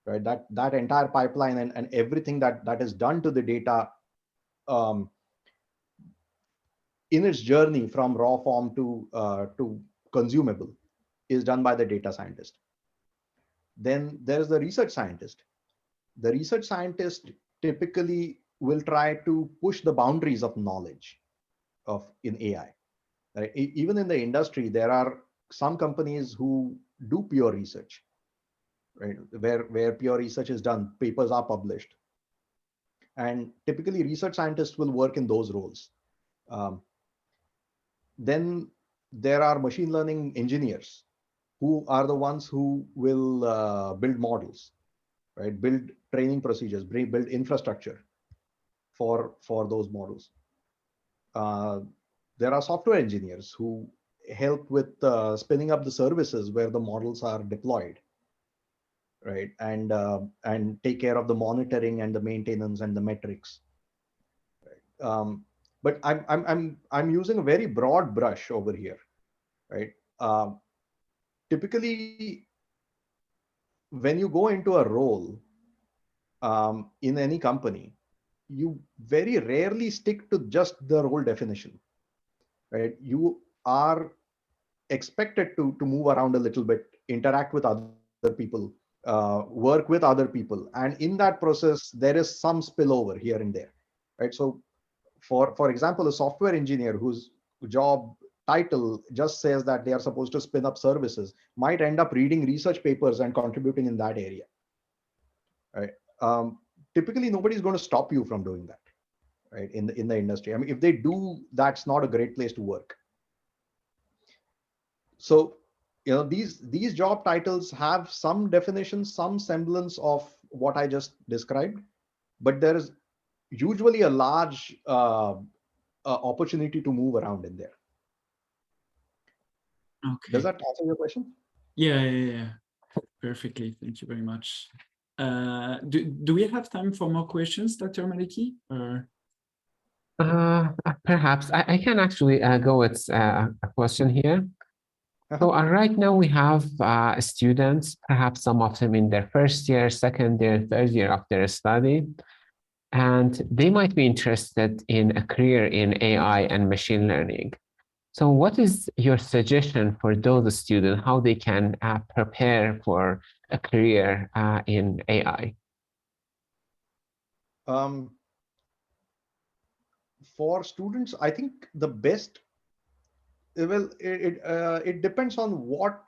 right? That entire pipeline and everything that is done to the data um, in its journey from raw form to consumable is done by the data scientist. Then there's the research scientist. The research scientist typically will try to push the boundaries of knowledge of in AI. Right? Even in the industry, there are some companies who do pure research, right? Where pure research is done, papers are published. And typically research scientists will work in those roles. Um, then there are machine learning engineers who are the ones who will build models, right? Build training procedures, build infrastructure for those models. There are software engineers who help with spinning up the services where the models are deployed, right? And take care of the monitoring and the maintenance and the metrics. But I'm using a very broad brush over here, right? Typically, when you go into a role in any company, you very rarely stick to just the role definition, right? You are expected to move around a little bit, interact with other people, work with other people, and in that process, there is some spillover here and there, right? So, for example, a software engineer whose job title just says that they are supposed to spin up services might end up reading research papers and contributing in that area, right? Typically, nobody's going to stop you from doing that, right? In the industry, I mean, if they do, that's not a great place to work. So, these job titles have some definition, some semblance of what I just described, but there is usually a large opportunity to move around in there. Okay. Does that answer your question? Yeah. Perfectly. Thank you very much. Do we have time for more questions, Dr. Maliki? Or Perhaps I can actually go with a question here. So right now we have students, perhaps some of them in their first year, second year, third year of their study, and they might be interested in a career in AI and machine learning. So what is your suggestion for those students, how they can prepare for a career in AI? For students, I think the best, well, it depends on what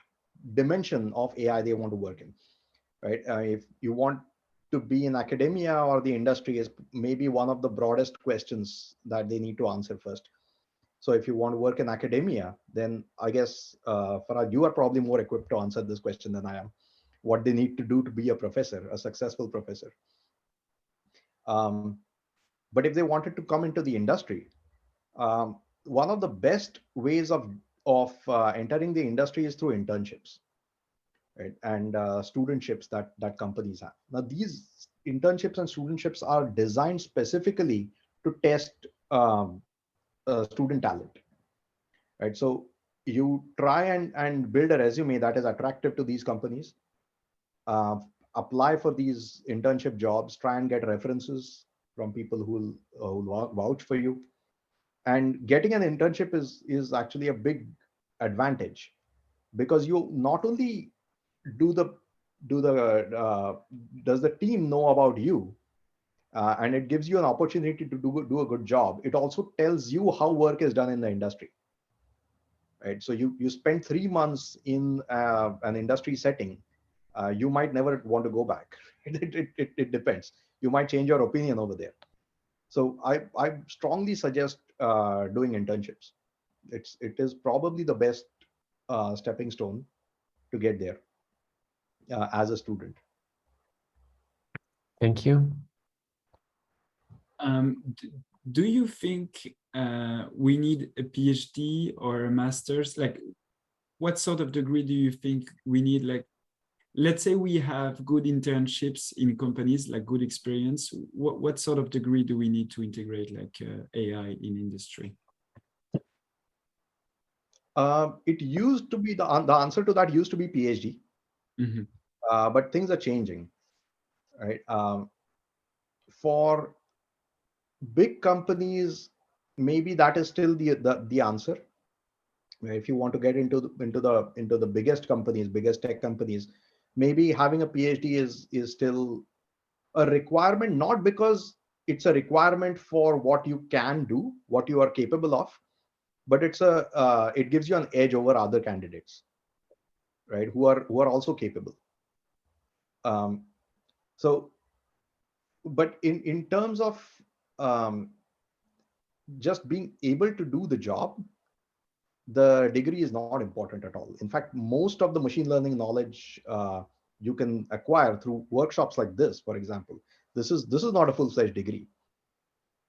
dimension of AI they want to work in, right? If you want to be in academia or the industry is maybe one of the broadest questions that they need to answer first. So if you want to work in academia, then I guess, Farhad, you are probably more equipped to answer this question than I am. What they need to do to be a professor, a successful professor. Um, but if they wanted to come into the industry, one of the best ways of entering the industry is through internships, right? And studentships that companies have. Now, these internships and studentships are designed specifically to test student talent, right? So you try and build a resume that is attractive to these companies, uh, apply for these internship jobs, try and get references from people who will vouch for you. And getting an internship is actually a big advantage, because you not only do the do the does the team know about you, and it gives you an opportunity to do a good job. It also tells you how work is done in the industry, right? So you spend 3 months in an industry setting, you might never want to go back. It depends. You might change your opinion over there. So I strongly suggest doing internships. It is probably the best stepping stone to get there as a student. Thank you. Do you think we need a PhD or a master's? Like, what sort of degree do you think we need? Like, let's say we have good internships in companies, like good experience. What sort of degree do we need to integrate like AI in industry? It used to be the answer to that used to be PhD, but things are changing, right? For big companies, maybe that is still the answer. If you want to get into the biggest companies, biggest tech companies, maybe having a PhD is still a requirement, not because it's a requirement for what you can do, what you are capable of, but it gives you an edge over other candidates, right? Who are also capable. Um, so, but in terms of um, just being able to do the job, the degree is not important at all. In fact, most of the machine learning knowledge you can acquire through workshops like this, for example. This is not a full-fledged degree,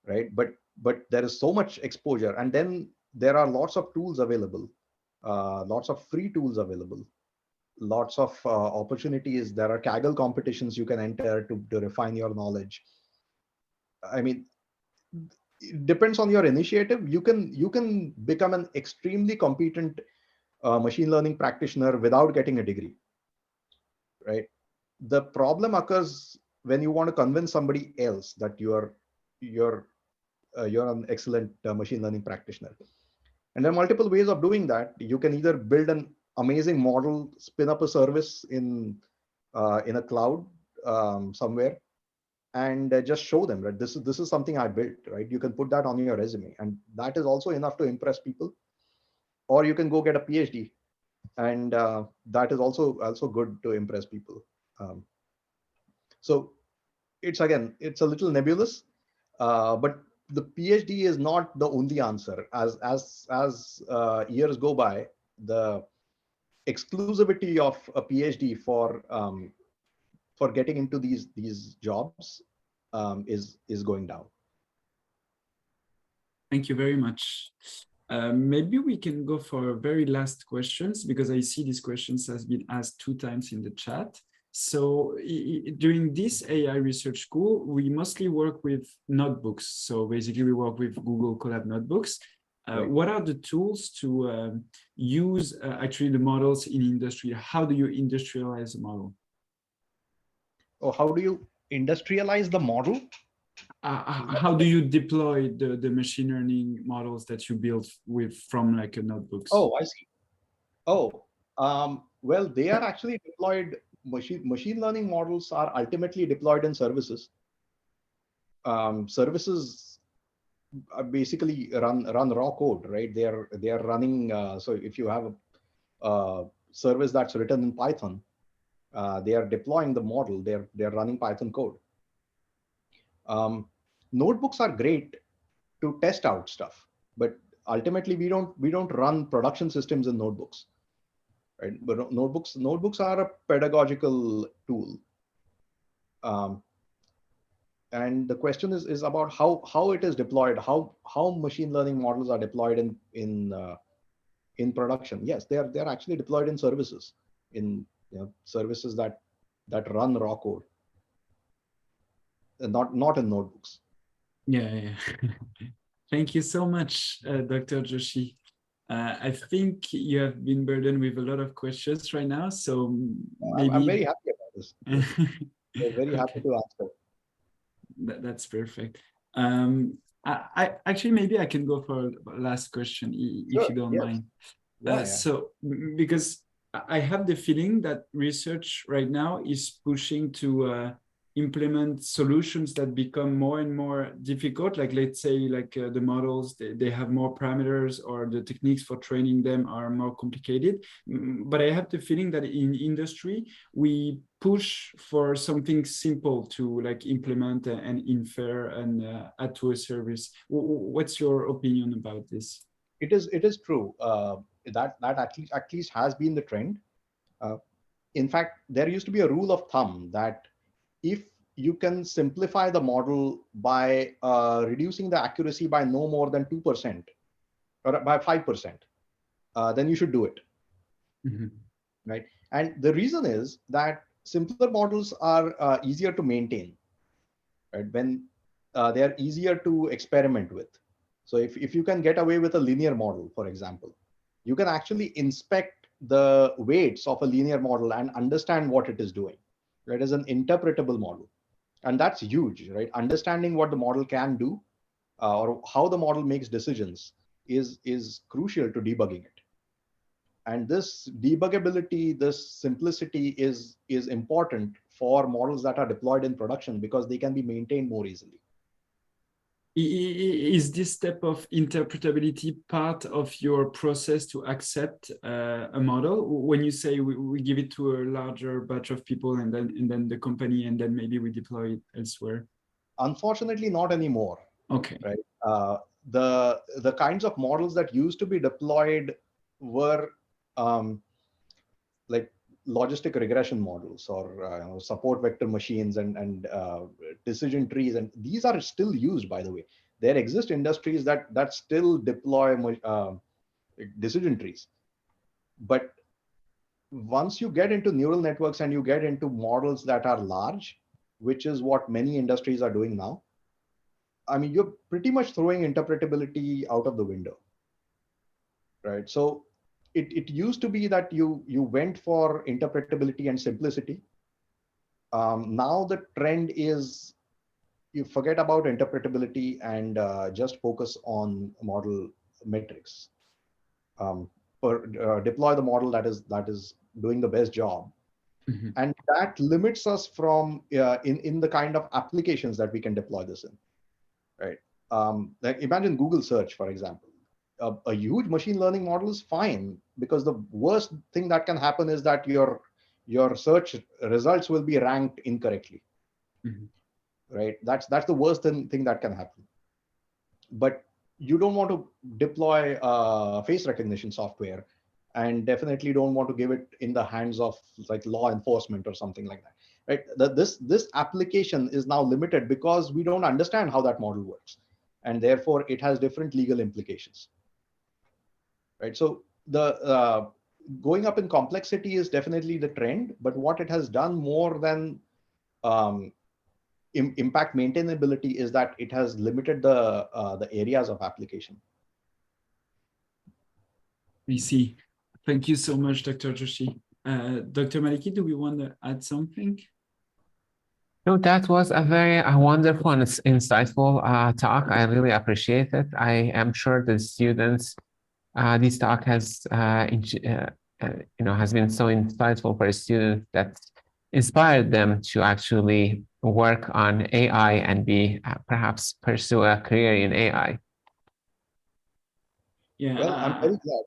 right? But there is so much exposure, and then there are lots of tools available, lots of free tools available, lots of opportunities. There are Kaggle competitions you can enter to refine your knowledge. I mean, it depends on your initiative. You can become an extremely competent machine learning practitioner without getting a degree, right? The problem occurs when you want to convince somebody else that you're an excellent machine learning practitioner. And there are multiple ways of doing that. You can either build an amazing model, spin up a service in a cloud somewhere, and just show them that this is something I built, right? You can put that on your resume, and that is also enough to impress people. Or you can go get a PhD, and that is also good to impress people. Um, so it's a little nebulous, but the PhD is not the only answer. As years go by, the exclusivity of a PhD for getting into these jobs is going down. Thank you very much. Maybe we can go for very last questions, because I see these questions has been asked 2 times in the chat. So during this AI research school, we mostly work with notebooks. So basically we work with Google Colab notebooks. Right. What are the tools to use actually the models in industry? How do you industrialize a model? Oh, how do you industrialize the model? how do you deploy the machine learning models that you build from like a notebooks? Oh, I see. Oh, well, they are actually deployed. Machine learning models are ultimately deployed in services. Services basically run raw code, right? They are running. So if you have a service that's written in Python, they are deploying the model. They're running Python code. Notebooks are great to test out stuff, but ultimately we don't run production systems in notebooks, right? But notebooks are a pedagogical tool. And the question is about how it is deployed, how machine learning models are deployed in production. Yes, they're actually deployed in services, in services that run raw code, not in notebooks. Yeah. Thank you so much, Dr. Joshi. I think you have been burdened with a lot of questions right now, so maybe I'm very happy about this. I'm very happy Okay. to answer. That's perfect. I actually maybe I can go for a last question if Sure, you don't yes. mind. Yeah. So because I have the feeling that research right now is pushing to implement solutions that become more and more difficult. Like let's say like the models, they have more parameters or the techniques for training them are more complicated. But I have the feeling that in industry, we push for something simple to like implement and infer and add to a service. What's your opinion about this? It is true. That at least has been the trend. Uh, in fact, there used to be a rule of thumb that if you can simplify the model by reducing the accuracy by no more than 2% or by 5%, then you should do it, Mm-hmm. right? And the reason is that simpler models are easier to maintain, right? When they are easier to experiment with. So if you can get away with a linear model, for example, you can actually inspect the weights of a linear model and understand what it is doing. That is an interpretable model. And that's huge, right? Understanding what the model can do or how the model makes decisions is crucial to debugging it. And this debuggability, this simplicity is important for models that are deployed in production because they can be maintained more easily. Is this step of interpretability part of your process to accept a model? When you say we give it to a larger batch of people and then the company and then maybe we deploy it elsewhere? Unfortunately, not anymore. Okay. Right. The kinds of models that used to be deployed were like logistic regression models or support vector machines and decision trees, and these are still used. By the way, there exist industries that still deploy decision trees, but once you get into neural networks and you get into models that are large, which is what many industries are doing now, I mean, you're pretty much throwing interpretability out of the window, right? So it used to be that you went for interpretability and simplicity. Now the trend is you forget about interpretability and just focus on model metrics. Or deploy the model that is doing the best job, Mm-hmm. and that limits us from in the kind of applications that we can deploy this in, right? Like imagine Google search, for example. A huge machine learning model is fine because the worst thing that can happen is that your search results will be ranked incorrectly, Mm-hmm. right? That's the worst thing that can happen. But you don't want to deploy face recognition software, and definitely don't want to give it in the hands of like law enforcement or something like that, right? This application is now limited because we don't understand how that model works, and therefore it has different legal implications, right? So the going up in complexity is definitely the trend, but what it has done more than um, impact maintainability is that it has limited the areas of application. I see. Thank you so much, Dr. Joshi. Dr. Maliki, do we want to add something? No, that was a very wonderful and insightful talk. I really appreciate it. I am sure the students, this talk has, has been so insightful for students that inspired them to actually work on AI and be perhaps pursue a career in AI. Yeah, Well, I'm very glad.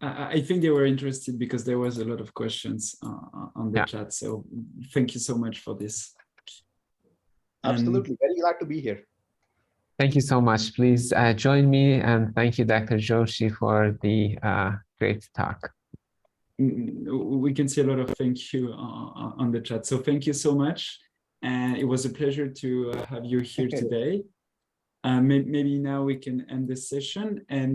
I think they were interested because there was a lot of questions on the chat. So thank you so much for this. Absolutely. Very glad to be here. Thank you so much. Please join me, and thank you, Dr. Joshi, for the great talk. We can see a lot of thank you on the chat. So thank you so much. And it was a pleasure to have you here today. Maybe now we can end this session. And